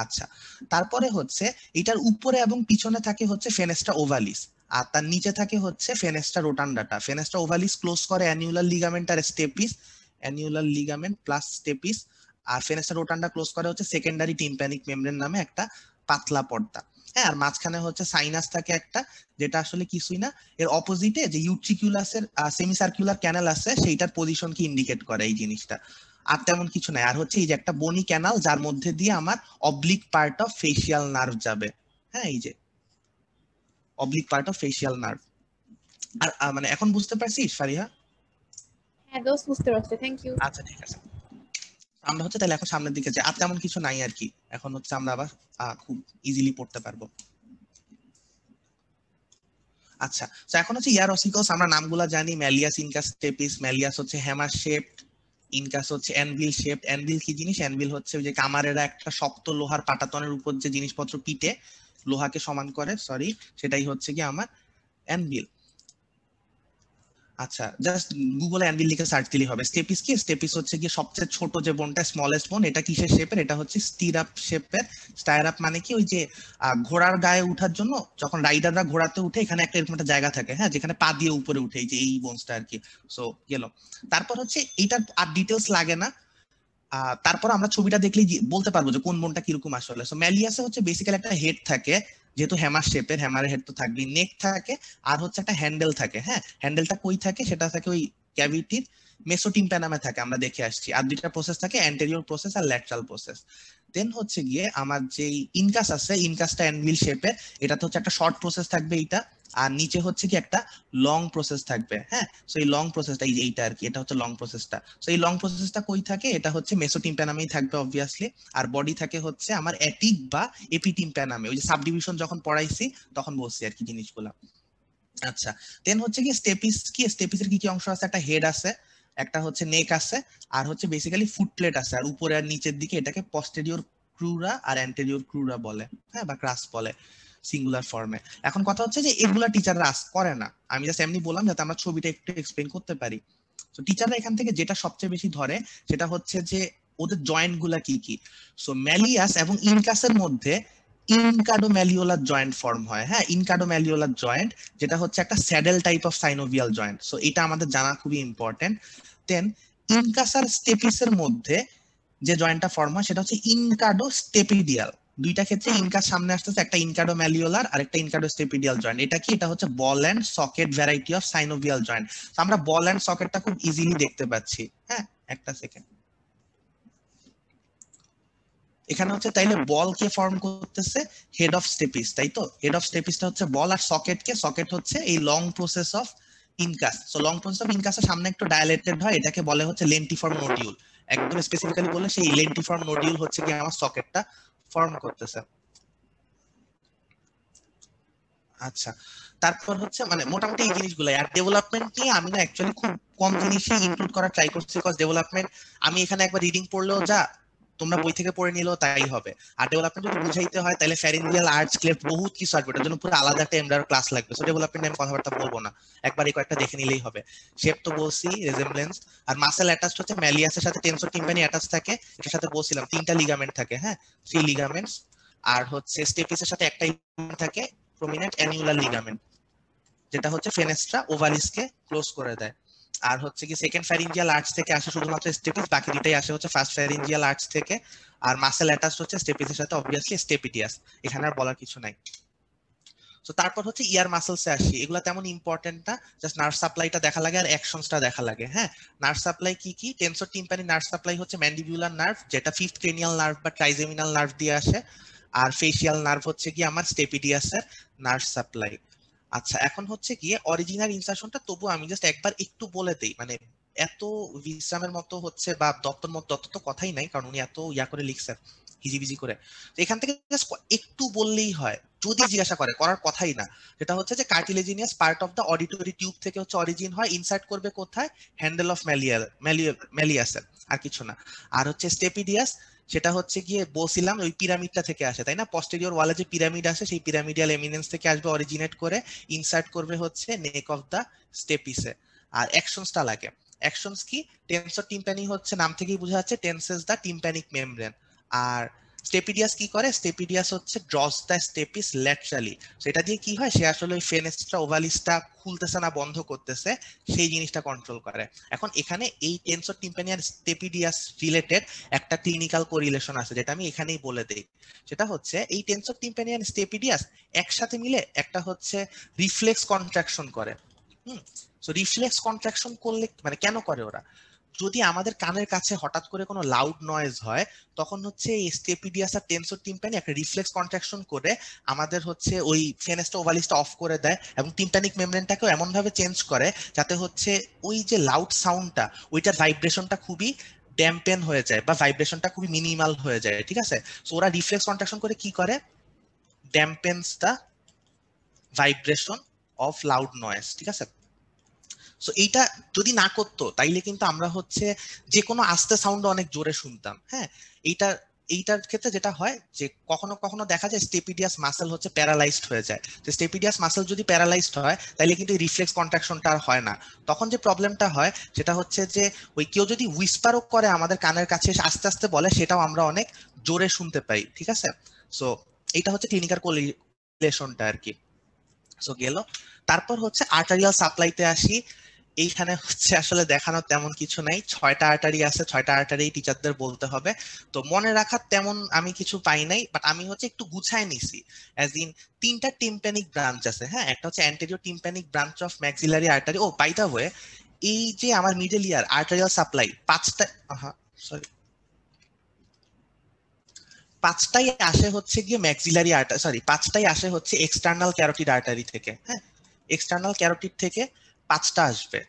আচ্ছা, তারপরে হচ্ছে এটার উপরে এবং পিছনে থাকে হচ্ছে ফেনেস্ট্রা ওভালিস, আর তার নিচে থাকে হচ্ছে ফেনেস্ট্রা রোটান্ডাটা। ফেনেস্ট্রা ওভালিস ক্লোজ করে অ্যানিউলার লিগামেন্ট আর স্টেপিস, অ্যানিউলার লিগামেন্ট প্লাস স্টেপিস, আর ফেনেস্ট্রা রোটান্ডা ক্লোজ করে হচ্ছে সেকেন্ডারি টিম্প্যানিক মেমব্রেন নামে একটা পাতলা পর্দা। হ্যাঁ, আর মাঝখানে হচ্ছে সাইনাস থাকে একটা, যেটা আসলে কিছুই না, এর অপোজিটে যে ইউট্রিকুলাসের সেমি সার্কুলার ক্যানাল আছে সেইটার পজিশনকে ইন্ডিকেট করে এই জিনিসটা। আর তেমন কিছু নাই। আর হচ্ছে এই যে একটা বনি ক্যানাল যার মধ্যে দিয়ে আমার oblique part of facial nerve যাবে। হ্যাঁ, এই যে oblique part of facial nerve. আর মানে এখন বুঝতে পারছিস ফারিহা? হ্যাঁ দোস্ত, বুঝতে পারছি, থ্যাংক ইউ। আচ্ছা ঠিক আছে, আমরা হচ্ছে তাহলে এখন সামনের দিকে যাই। আর তেমন কিছু নাই আর কি, এখন হচ্ছে আমরা আবার খুব ইজিলি পড়তে পারবো। আচ্ছা, তো এখন হচ্ছে ইয়ারোসিকোস, আমরা নামগুলা জানি, ম্যালিয়াস, ইনকাস, স্টেপিস। ম্যালিয়াস হচ্ছে হ্যামার শেপড, ইনকাস হচ্ছে অ্যানভিল শেপড। অ্যানভিল কি জিনিস? অ্যানভিল হচ্ছে ওই যে কামারেরা একটা শক্ত লোহার পাটাতনের উপর যে জিনিসপত্র পিটে লোহাকে সমান করে, সরি, সেটাই হচ্ছে কি আমার অ্যানভিল। আচ্ছা, জাস্ট গুগলে অ্যানভিল লিখে সার্চ দিলেই হবে। স্টেপিস কি? স্টেপিস হচ্ছে কি সবচেয়ে ছোট যে বোনটা, স্মলেস্ট বোন। এটা কিসের শেপের? এটা হচ্ছে স্টিরাপ শেপের। স্টায়ারাপ মানে কি, ওই যে ঘোড়ার গায়ে উঠার জন্য যখন রাইডাররা ঘোড়াতে উঠে এখানে একটা এরকম একটা জায়গা থাকে, হ্যাঁ, যেখানে পা দিয়ে উপরে উঠে, এই যে এই বোনসটা আর কি। সো গেল। তারপর হচ্ছে এইটার আর ডিটেলস লাগে না, তারপর আমরা ছবিটা দেখলেই বলতে পারবো যে কোন বোনটা কিরকম আসলে। সো ম্যালিয়াসে হচ্ছে বেসিক্যালি একটা হেড থাকে, যেহেতু হ্যামার শেপের, হ্যামারের হেড তো থাকবেই, নেক থাকে, আর হচ্ছে একটা হ্যান্ডেল থাকে। হ্যাঁ, হ্যান্ডেলটা কই থাকে? সেটা থাকে ওই ক্যাভিটির মেসোটিম্প্যানামে থাকে, আমরা দেখে আসছি। আর দুইটা প্রসেস থাকে, অ্যান্টেরিয়র প্রসেস আর ল্যাটারাল প্রসেস। দেন হচ্ছে গিয়ে আমার যে ইনকাস আছে, ইনকাসটা অ্যানভিল শেপের, এটাতে হচ্ছে একটা শর্ট প্রসেস থাকবে এইটা, আর নিচে হচ্ছে কি একটা লং প্রসেস থাকবে। হ্যাঁ, সো এই লং প্রসেসটা এইটা আর কি, এটা হচ্ছে লং প্রসেসটা। সো এই লং প্রসেসটা কই থাকে? এটা হচ্ছে মেসোটিম্প্যানামেই থাকবে অবভিয়াসলি। আর বডি থাকে হচ্ছে আমার অ্যাটিক বা এপিটিম্প্যানামে, ওই যে সাবডিভিশন যখন পড়াইছি তখন বলছি আর কি জিনিসগুলা। আচ্ছা, দেন হচ্ছে কি স্টেপিস কি? স্টেপিসের কি কি অংশ আছে? একটা হেড আছে, একটা হচ্ছে নেক আছে, আর হচ্ছে বেসিক্যালি ফুট প্লেট আছে, আর উপরে আর নিচের দিকে এটাকে পস্টেরিয়র ক্রুরা আর অ্যান্টেরিয়র ক্রুরা বলে, হ্যাঁ, বা ক্রাস বলে সিঙ্গুলার ফর্মে। এখন কথা হচ্ছে যে এগুলা টিচাররা করে না, আমি জাস্ট এমনি বললাম যাতে আমরা ছবিটা একটু এক্সপ্লেইন করতে পারি। তো টিচাররা এখান থেকে যেটা সবচেয়ে বেশি ধরে সেটা হচ্ছে যে ওদের জয়েন্ট গুলা কি কি। সো ম্যালিয়াস এবং ইনকাসের মধ্যে ইনকাডোম্যালিওলার জয়েন্ট ফর্ম হয়। হ্যাঁ, ইনকাডোম্যালিওলার জয়েন্ট, যেটা হচ্ছে একটা saddle type of synovial joint. So এটা আমাদের জানা খুবই ইম্পর্টেন্ট। দেন ইনকাস আর স্টেপিসের মধ্যে যে জয়েন্টটা ফর্ম হয় সেটা হচ্ছে ইনকাডোস্টেপিডিয়াল। দুইটা ক্ষেত্রে ইনকাস সামনে আসতেছে, একটা ইনকাডোম্যালিওলার আর একটা ইনকাডোস্টেপিডিয়াল জয়েন্ট। এটা কি? এটা হচ্ছে ball and socket variety of synovial joint. আমরা বল এন্ড সকেটটা খুব ইজিলি দেখতে পাচ্ছি। হ্যাঁ, একটা সেকেন্ড। এখানে হচ্ছে তাইলে বল কে ফর্ম করতেছে? হেড অফ স্টেপিস, তাই তো? হেড অফ স্টেপিসটা হচ্ছে বল, আর সকেট কে? সকেট হচ্ছে এই long process of incus. So long process of ইনকাসের সামনে একটু ডায়ালেটেড হয়, এটাকে বলে হচ্ছে লেন্টিফর্ম নোডিউল। একদম স্পেসিফিক্যালি বলে সেই লেন্টিফর্ম নোডিউল হচ্ছে কি আমার সকেটটা ফর্ম করতেছে। আচ্ছা, তারপর হচ্ছে মানে মোটামুটি এই জিনিসগুলো। আর ডেভেলপমেন্ট নিয়ে আমি না অ্যাকচুয়ালি খুব কম জিনিসই ইনক্লুড করার ট্রাই করছি, বিকজ ডেভেলপমেন্ট আমি এখানে একবার রিডিং পড়লেও যা, তোমরা বই থেকে পড়ে নিলেও তাই হবে। আর ডেভেলপমেন্ট যদি বুঝাইতে হয় তাহলে ফ্যারেনজিয়াল আর্টস ক্লেফট বহুত কিছু আসবে, এটার জন্য পুরো আলাদা একটা এমডার ক্লাস লাগবে। সো ডেভেলপমেন্ট আমি কথাবার্তা বলবো না, একবার এই কয়েকটা দেখে নিলেই হবে। শেপ তো বলছি, রেজেম্বলেন্স আর মাসেল অ্যাটাচড হচ্ছে ম্যালিয়াসের সাথে টেনসর টিম্পানি অ্যাটাচ থাকে, এটার সাথে বলছিলাম 3টা লিগামেন্ট থাকে, হ্যাঁ 3 লিগামেন্টস। আর হচ্ছে স্টেপিসের সাথে একটা লিগামেন্ট থাকে, প্রমিনেন্ট অ্যানিউলার লিগামেন্ট, যেটা হচ্ছে ফেনেস্ট্রা ওভালিসকে ক্লোজ করে দেয়। আর হচ্ছে কি সেকেন্ড ফ্যারিঞ্জিয়াল আর্টস থেকে আসে শুধুমাত্র স্টেপিস, বাকি দুটাই আসে হচ্ছে ফার্স্ট ফ্যারিঞ্জিয়াল আর্টস থেকে। আর মাসেল অ্যাটাচড হচ্ছে স্টেপিসের সাথে অবভিয়াসলি স্টেপিডিয়াস, এখানে আর বলার কিছু নাই। তো তারপর হচ্ছে ইয়ার মাসেলসে আসি, এগুলো তেমন ইম্পর্টেন্ট না, জাস্ট নার্ভ সাপ্লাইটা দেখা লাগে আর অ্যাকশনসটা দেখা লাগে। হ্যাঁ, নার্ভ সাপ্লাই কি কি? টেনসর টিম্পানি নার্ভ সাপ্লাই হচ্ছে ম্যান্ডিবুলার নার্ভ, যেটা ফিফথ ক্রেনিয়াল নার্ভ বা ট্রাইজেমিনাল নার্ভ দিয়ে আসে। আর ফেসিয়াল নার্ভ হচ্ছে কি আমার স্টেপিডিয়াসের নার্ভ সাপ্লাই। আচ্ছা, এখন হচ্ছে গিয়ে অরিজিনাল ইনসারশনটা তবু আমি জাস্ট একবার একটু বলে দেই, মানে এত বিশ্রামের মতো হচ্ছে বা দত্ত তো কথাই নাই, কারণ উনি এত ইয়া করে লিখছেন হিজিবিজি করে। তো এখান থেকে জাস্ট একটু বললেই হয়, যদি জিজ্ঞাসা করে, করার কথাই না। যেটা হচ্ছে যে cartilaginous part of the auditory tube থেকে হচ্ছে অরিজিন হয়, ইনসার্ট করবে কোথায়? হ্যান্ডেল অফ ম্যালিয়াসের, আর কিছু না। আর হচ্ছে স্টেপিডিয়াস, সেটা হচ্ছে গিয়ে বলছিলাম ওই পিরামিডটা থেকে আসে, তাই না? পস্টেরিয়র ওয়ালে যে পিরামিড আসে, সেই পিরামিডিয়াল এমিনেন্স থেকে আসবে, অরিজিনেট করে ইনসার্ট করবে হচ্ছে নেক অফ দা স্টেপিসে। আর অ্যাকশনসটা লাগে, অ্যাকশনস কি? টেনসর টিম্পানি হচ্ছে নাম থেকেই বোঝা যাচ্ছে টেন্সেস দা টিম্প্যানিক মেমব্রেন। আর স্টেপিডিয়াস কি করে? স্টেপিডিয়াস হচ্ছে ড্রস দ্য স্টেপিস ল্যাটারালি। সেটা দিয়ে কি হয়? সে আসলে ওই ফেনেস্ট্রা ওভালিসটা খুলতেছে না বন্ধ করতেছে, সেই জিনিসটা কন্ট্রোল করে। এখন এখানে এই টেনসর টিম্পানি আর স্টেপিডিয়াস রিলেটেড একটা ক্লিনিক্যাল কোরিলেশন আছে, যেটা আমি এখানেই বলে দেই। সেটা হচ্ছে এই টেনসর টিম্পানি আর স্টেপিডিয়াস একসাথে মিলে একটা হচ্ছে রিফ্লেক্স কন্ট্রাকশন করে। সো রিফ্লেক্স কন্ট্রাকশন করলে মানে কেন করে ওরা? যদি আমাদের কানের কাছে হঠাৎ করে কোনো লাউড নয়েজ হয়, তখন হচ্ছে এই স্টেপিডিয়াস আর টেনসর টিম্পানি একটা রিফ্লেক্স কন্ট্রাকশন করে আমাদের হচ্ছে ওই ফেনেস্টা ওভালিসটা অফ করে দেয়, এবং টিম্প্যানিক মেমব্রেনটাকেও এমন ভাবে চেঞ্জ করে যাতে হচ্ছে ওই যে লাউড সাউন্ডটা, ওইটার ভাইব্রেশনটা খুবই ড্যাম্পেন হয়ে যায় বা ভাইব্রেশনটা খুবই মিনিমাল হয়ে যায়, ঠিক আছে? সো ওরা রিফ্লেক্স কন্ট্রাকশন করে কি করে? ড্যাম্পেন্স দা ভাইব্রেশন অফ লাউড নয়েজ, ঠিক আছে? সো এইটা যদি না করতো তাইলে কিন্তু আমরা হচ্ছে যে কোনো আস্তে সাউন্ড অনেক জোরে শুনতাম। হ্যাঁ, এইটার ক্ষেত্রে যেটা হয় যে কখনো কখনো দেখা যায় স্টেপিডিয়াস মাসেল হচ্ছে প্যারালাইজড হয়ে যায়। তো স্টেপিডিয়াস মাসেল যদি প্যারালাইজড হয় তাইলে কিন্তু রিফ্লেক্স কন্ট্রাকশনটা আর হয় না। তখন যে প্রবলেমটা হয় সেটা হচ্ছে যে ওই কেউ যদি উইসপারও করে আমাদের কানের কাছে আস্তে আস্তে বলে, সেটাও আমরা অনেক জোরে শুনতে পাই, ঠিক আছে? সো এইটা হচ্ছে ক্লিনিক্যাল কোরিলেশনটা আর কি। সো গেল। তারপর হচ্ছে আর্টারিয়াল সাপ্লাইতে আসি। এইখানে হচ্ছে আসলে দেখানোর তেমন কিছু নাই, 6টা আর্টারি আছে, 6টা আর্টারি টিচারদের বলতে হবে। তো মনে রাখার তেমন আমি কিছু পাই নাই, বাট আমি হচ্ছে একটু গুছায় নিছি। অ্যাজ ইন 3টা টিম্প্যানিক ব্রাঞ্চ আছে। হ্যাঁ, একটা হচ্ছে anterior tympanic branch of maxillary artery. Oh by the way, এই যে আমার মিডল ইয়ার আর্টারিয়াল সাপ্লাই 5টা, সরি 5টাই আসে হচ্ছে গিয়ে ম্যাক্সিলারি আর্টারি, সরি 5টাই আসে হচ্ছে এক্সটার্নাল ক্যারোটিড আর্টারি থেকে। হ্যাঁ, এক্সটার্নাল ক্যারোটিড থেকে 5টা আসবে,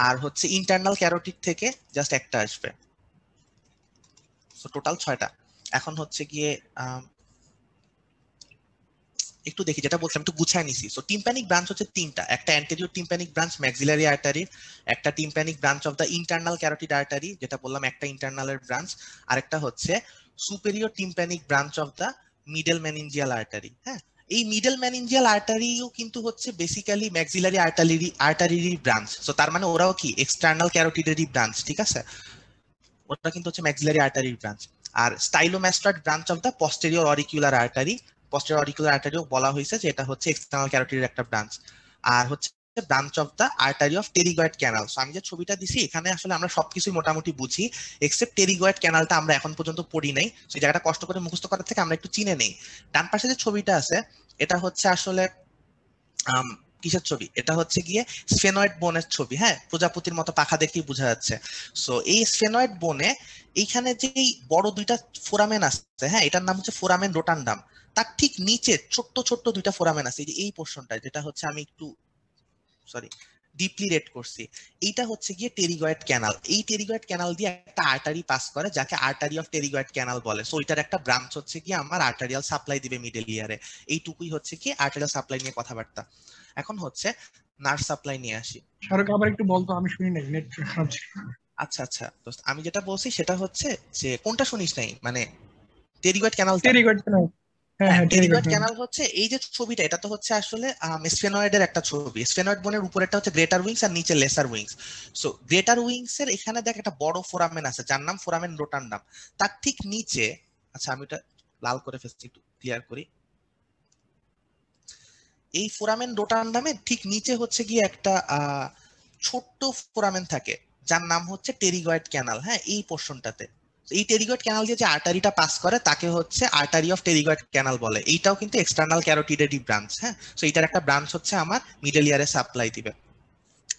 আর হচ্ছে ইন্টারনাল ক্যারোটিড থেকে জাস্ট একটা আসবে। সো টোটাল 6টা। এখন হচ্ছে গিয়ে একটু দেখি, যেটা বলছিলাম একটু গুছায় নিছি। সো টিম্প্যানিক ব্রাঞ্চ হচ্ছে 3টা, একটা anterior tympanic branch maxillary artery, একটা tympanic branch of the internal carotid artery, যেটা বললাম একটা ইন্টারনালের ব্রাঞ্চ, আরেকটা হচ্ছে superior tympanic branch of the middle meningeal artery. হ্যাঁ, এই মিডল ম্যানিনজিয়াল আর্টারিও কিন্তু হচ্ছে বেসিক্যালি ম্যাক্সিলারি আর্টারির ব্রাঞ্চ। সো তার মানে ওরাও কি এক্সটার্নাল ক্যারোটিডেরই ব্রাঞ্চ, ঠিক আছে? ওটা কিন্তু হচ্ছে ম্যাক্সিলারি আর্টারির ব্রাঞ্চ। আর stylomastoid branch of the posterior auricular artery, posterior auricular আর্টারিও বলা হয়েছে যে এটা হচ্ছে এক্সটার্নাল ক্যারোটিডের একটা ব্রাঞ্চ। আর হচ্ছে branch of the artery of pterygoid canal. So আমি যে ছবিটা দিছি এখানে আসলে আমরা সবকিছুই মোটামুটি বুঝি, এক্সেপ্ট টেরিগয়েড ক্যানালটা আমরা এখন পর্যন্ত পড়ি নাই। সেই জায়গাটা কষ্ট করে মুখস্থ করার থেকে আমরা একটু চিনে নেই। ডান পাশে যে ছবিটা আছে এটা হচ্ছে আসলে কিসের ছবি? এটা হচ্ছে গিয়ে স্ফেনয়েড বোনের ছবি। হ্যাঁ, প্রজাপতির মতো পাখা দেখেই বোঝা যাচ্ছে। সো এই স্ফেনয়েড বোনে এইখানে যে বড় দুইটা ফোরামেন আছে, হ্যাঁ, এটার নাম হচ্ছে ফোরামেন রোটান্ডাম। তার ঠিক নিচে ছোট্ট ছোট্ট দুইটা ফোরামেন আছে, এই যে এই পোর্শনটা, যেটা হচ্ছে আমি একটু সরি ডিপলি রেড করছি। এইটা হচ্ছে গিয়ে টেরিগয়েড ক্যানাল। এই টেরিগয়েড ক্যানাল দিয়ে একটা আর্টারি পাস করে যাকে আর্টারি অফ টেরিগয়েড ক্যানাল বলে। সো এটার একটা ব্রাঞ্চ হচ্ছে গিয়ে আমার আর্টারিয়াল সাপ্লাই দিবে মিডল ইয়ারে। এইটুকুই হচ্ছে কি আর্টারিয়াল সাপ্লাই নিয়ে কথাবার্তা। এখন হচ্ছে নার্ভ সাপ্লাই নিয়ে আসি। শাহরুখ আবার একটু বলতো, আমি শুনি নাই, নেট খারাপ ছিল। আচ্ছা আচ্ছা দোস্ত, আমি যেটা বলছি সেটা হচ্ছে যে কোনটা শুনিস নাই, মানে টেরিগয়েড ক্যানাল। টেরিগয়েড ক্যানাল, হ্যাঁ হ্যাঁ টেরিগয়েড ক্যানাল হচ্ছে এই যে ছবিটা, এটা তো হচ্ছে আসলে স্ফেনয়েডের একটা ছবি। স্ফেনয়েড বোনের উপরেরটা হচ্ছে গ্রেটার উইংস আর নিচে lesser wings. So greater wings এর এখানে দেখ একটা বড় ফোরামেন আছে যার নাম ফোরামেন রোটান্ডাম। তার ঠিক নিচে, আচ্ছা আমি এটা লাল করে ফেলছি, একটু ক্লিয়ার করি। এই ফোরামেন রোটান্ডামের ঠিক নিচে হচ্ছে গিয়ে একটা ছোট্ট ফোরামেন থাকে যার নাম হচ্ছে টেরিগয়েড ক্যানাল। হ্যাঁ, এই পোর্শনটাতে এই টেরিগয়েড ক্যানাল দিয়ে যে আর্টারিটা পাস করে তাকে হচ্ছে আর্টারি অফ টেরিগয়েড ক্যানাল বলে। এইটাও কিন্তু এক্সটার্নাল ক্যারোটিডেরই ব্রাঞ্চ। হ্যাঁ, সো এটার একটা ব্রাঞ্চ হচ্ছে আমার মিডল ইয়ারে সাপ্লাই দিবে।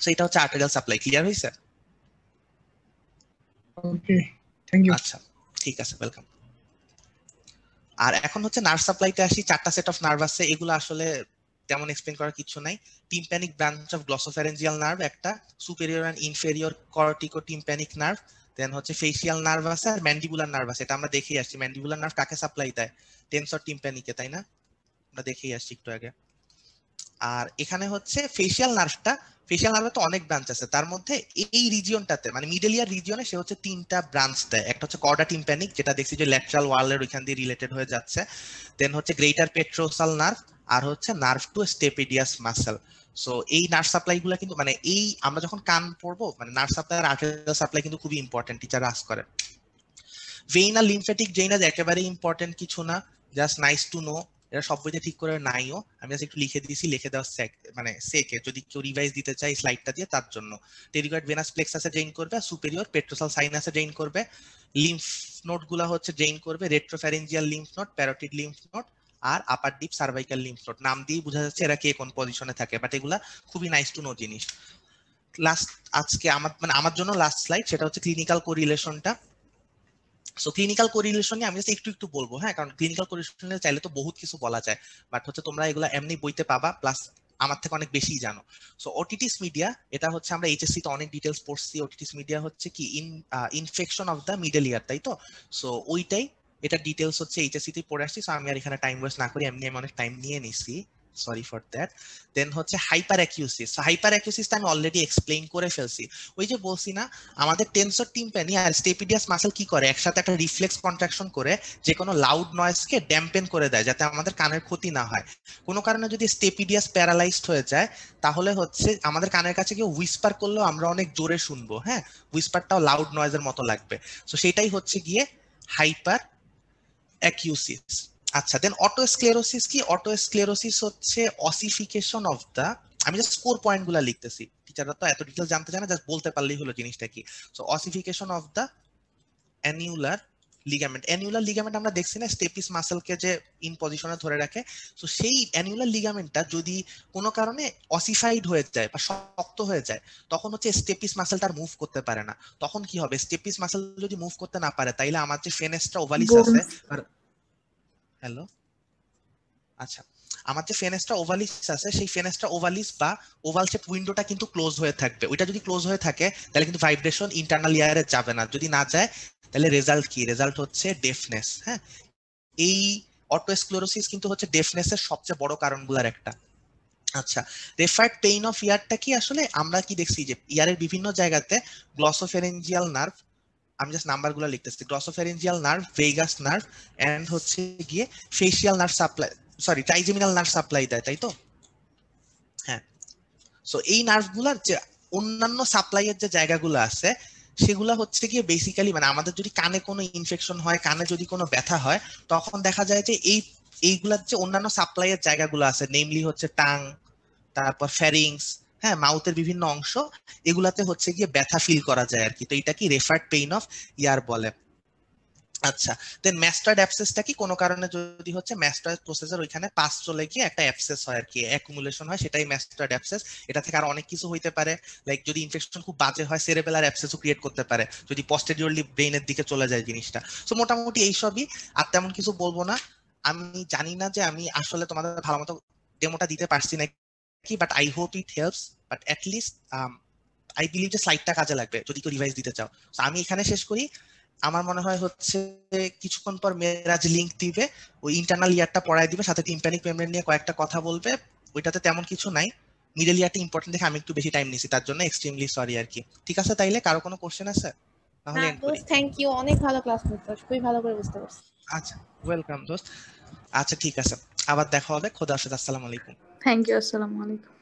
সো এটা হচ্ছে আর্টারিয়াল সাপ্লাই। ক্লিয়ার হইছে? ওকে, থ্যাংক ইউ। আচ্ছা ঠিক আছে, ওয়েলকাম। আর এখন হচ্ছে নার্ভ সাপ্লাইতে আসি। 4টা সেট অফ নার্ভ আছে, এগুলো আসলে তেমন এক্সপ্লেইন করার কিছু নাই। Tympanic branch of glossopharyngeal nerve একটা, superior and inferior corticotympanic nerve, then হচ্ছে ফেসিয়াল নার্ভ আছে আর ম্যান্ডিবুলার নার্ভ আছে। এটা আমরা দেখেই আসছি। ম্যান্ডিবুলার নার্ভ কাকে সাপ্লাই দেয়? টেনসর টিম্প্যানিকে, তাই না? আমরা দেখেই আসছি একটু আগে। আর এখানে হচ্ছে ফেসিয়াল নার্ভটা, ফেসিয়াল নার্ভে তো অনেক ব্রাঞ্চ আছে, তার মধ্যে এই রিজিয়নটাতে মানে মিডল ইয়ার রিজিয়নে সে হচ্ছে 3টা ব্রাঞ্চ দেয়। একটা হচ্ছে কর্ডা টিম্প্যানিক, যেটা দেখছি যে ল্যাটারাল ওয়ালের ওইখান দিয়ে রিলেটেড হয়ে যাচ্ছে। দেন হচ্ছে গ্রেটার পেট্রোসাল নার্ভ, আর হচ্ছে নার্ভ টু স্টেপিডিয়াস মাসেল। সো এই নার্ভ সাপ্লাই গুলা কিন্তু মানে এই আমরা যখন কান পড়বো মানে নার্ভ সাপ্লাই আর আর্টারিয়াল সাপ্লাই কিন্তু খুবই ইম্পর্টেন্ট, টিচার আস্ক করে। ভেইন আর লিম্ফ্যাটিক ড্রেইনেজ একেবারে ইম্পর্টেন্ট কিছু না, জাস্ট নাইস টু নো। এটা সব বইতে ঠিক করে নাইও, আমি জাস্ট একটু লিখে দিয়েছি, লিখে দেওয়া মানে সেকে যদি কেউ রিভাইজ দিতে চাই স্লাইডটা দিয়ে তার জন্য। টেরিগয়েড ভেনাস প্লেক্সাসে ড্রেইন করবে, সুপেরিয়র পেট্রোসাল সাইনাসে ড্রেইন করবে, লিম্ফ নোড গুলা হচ্ছে ড্রেইন করবে retropharyngeal lymph node, parotid lymph node আর upper deep cervical lymph node. নাম দিয়ে বোঝা যাচ্ছে এরা কে কোন পজিশনে থাকে, বাট এগুলা খুবই নাইস টু নো জিনিস। লাস্ট আজকে আমার জন্য লাস্ট স্লাইড, সেটা হচ্ছে ক্লিনিক্যাল কোরিলেশনটা। সো ক্লিনিক্যাল কোরিলেশন নিয়ে আমি জাস্ট একটু বলবো। হ্যাঁ, কারণ ক্লিনিক্যাল কোরিলেশনে চাইলে তো বহুত কিছু বলা যায়, বাট হচ্ছে তোমরা এগুলা এমনি বইতে পাবা, প্লাস আমার থেকে অনেক বেশি জানো। সো ওটিটিস মিডিয়া, এটা হচ্ছে আমরা এইচএসসি তে অনেক ডিটেইলস পড়ছি। ওটিটিস মিডিয়া হচ্ছে কি ইনফেকশন অফ দ্য মিডল ইয়ার, তাই তো? সো ওইটাই, এটা ডিটেইলস হচ্ছে এইচএসসি তে পড়ে আসছি। সো আমি আর এখানে টাইম ওয়েস্ট না করি, এমনি আমি অনেক টাইম নিয়ে নিছি, সরি ফর দ্যাট। দেন হচ্ছে হাইপার অ্যাকিউসিস। সো হাইপার অ্যাকিউসিসটা আমি অলরেডি এক্সপ্লেইন করে ফেলছি। ওই যে বলছি না, আমাদের টেনসর টিম্প্যানি আর স্টেপিডিয়াস মাসেল কি করে, একসাথে একটা রিফ্লেক্স কন্ট্রাকশন করে যে কোনো লাউড নয়েজকে ড্যাম্পেন করে দেয় যাতে আমাদের কানের ক্ষতি না হয়। কোনো কারণে যদি স্টেপিডিয়াস প্যারালাইজড হয়ে যায় তাহলে হচ্ছে আমাদের কানের কাছে কেউ হুইসপার করলেও আমরা অনেক জোরে শুনবো। হ্যাঁ, হুইসপারটাও লাউড নয়েজের মতো লাগবে। সো সেটাই হচ্ছে গিয়ে হাইপার অ্যাকিউসিস। আচ্ছা, দেন অটোস্ক্লেরোসিস কি? অটোস্ক্লেরোসিস হচ্ছে অসিফিকেশন অফ দা, আমি জাস্ট স্কোর পয়েন্ট গুলা লিখতেছি, টিচাররা তো এত ডিটেইলস জানতে চায় না, জাস্ট বলতে পারলেই হলো জিনিসটা কি। So ossification of the annular ligament. Annular ligament আমরা দেখছি না স্টেপিস মাসেলকে যে ইন পজিশনে ধরে রাখে। সো সেই অ্যানিউলার লিগামেন্টটা যদি কোনো কারণে অসিফাইড হয়ে যায় বা শক্ত হয়ে যায় তখন হচ্ছে স্টেপিস মাসেলটা মুভ করতে পারে না। তখন কি হবে? স্টেপিস মাসেল যদি মুভ করতে না পারে তাইলে আমার যে ফেনেস্ট্রা ওভালিস আছে, হ্যালো, আচ্ছা, আমার যে ফেনেস্ট্রা ওভালিস আছে সেই ফেনেস্ট্রা ওভালিস বা ওভাল শেপ উইন্ডোটা কিন্তু ক্লোজ হয়ে থাকবে। ওইটা যদি ক্লোজ হয়ে থাকে তাহলে কিন্তু ভাইব্রেশন ইন্টারনাল ইয়ারে যাবে না। যদি না যায় তাহলে রেজাল্ট কি? রেজাল্ট হচ্ছে ডেফনেস। হ্যাঁ, এই অটোস্ক্লেরোসিস কিন্তু হচ্ছে ডেফনেসের সবচেয়ে বড় কারণগুলোর একটা। আচ্ছা, রেফার্ড পেইন অফ ইয়ারটা কি? আসলে আমরা কি দেখছি যে ইয়ারের বিভিন্ন জায়গাতে গ্লসোফেরেঞ্জিয়াল নার্ভ, আমি জাস্ট নাম্বারগুলো লিখতেছি, গ্লসোফেরেঞ্জিয়াল নার্ভ, ভেগাস নার্ভ এন্ড হচ্ছে গিয়ে facial nerve supply, sorry trigeminal nerve supply দেয়, তাই তো? হ্যাঁ, সো এই নার্ভগুলোর যে অন্যান্য সাপ্লাইয়ের যে জায়গাগুলো আছে সেগুলো হচ্ছে গিয়ে বেসিক্যালি মানে আমাদের যদি কানে কোনো ইনফেকশন হয়, কানে যদি কোনো ব্যথা হয়, তখন দেখা যায় যে এইগুলার যে অন্যান্য সাপ্লাইয়ের জায়গাগুলো আছে, নেমলি হচ্ছে টাং, তারপর ফ্যারিংস, হ্যাঁ, মাউথের বিভিন্ন অংশ, এগুলাতে হচ্ছে গিয়ে ব্যথা ফিল করা যায় আর কি। তো এটা কি রেফার্ড পেইন অফ ইয়ার বলে। আচ্ছা, দেন ম্যাস্টয়েড অ্যাবসেসটা কি? কোনো কারণে যদি হচ্ছে ম্যাস্টয়েড প্রসেসর ওইখানে পাস চলে গিয়ে একটা অ্যাবসেস হয় আর কি, অ্যাকুমুলেশন হয়, সেটাই ম্যাস্টয়েড অ্যাবসেস। এটা থেকে আর অনেক কিছু হইতে পারে, লাইক যদি ইনফেকশন খুব বাজে হয় সেরেবেলার অ্যাবসেসও ক্রিয়েট করতে পারে যদি পস্টেরিয়রলি ব্রেইনের দিকে চলে যায় জিনিসটা। সো মোটামুটি এইসবই, আর তেমন কিছু বলবো না। আমি জানি না যে আমি আসলে তোমাদের ভালো মতো ডেমোটা দিতে পারছি না কি, but I hope it helps, but at least I believe যে স্লাইডটা কাজে লাগবে যদি কেউ রিভাইজ দিতে চাও। তো আমি এখানে শেষ করি। আমার মনে হয় হচ্ছে কিছুক্ষণ পর মেরাজ লিংক দিবে, ওই ইন্টারনাল ইয়ারটা পড়ায় দিবে, সাথে টিম্প্যানিক মেমব্রেন নিয়ে কয়েকটা কথা বলবে। ওইটাতে তেমন কিছু নাই, মিডল ইয়ারটা ইম্পর্টেন্ট দেখে আমি একটু বেশি টাইম নিছি, তার জন্য এক্সট্রিমলি সরি আর কি। ঠিক আছে, তাইলে কারো কোনো কোশ্চেন আছে? তাহলে হ্যাঁ এন্ড করি। দোস্ত, থ্যাংক ইউ, অনেক ভালো ক্লাস করতে, খুবই ভালো করে বুঝতে পারছি। আচ্ছা, ওয়েলকাম দোস্ত। আচ্ছা ঠিক আছে, আবার দেখা হবে। খোদা হাফেজ, আসসালামু আলাইকুম। থ্যাংক ইউ, আসসালামু আলাইকুম।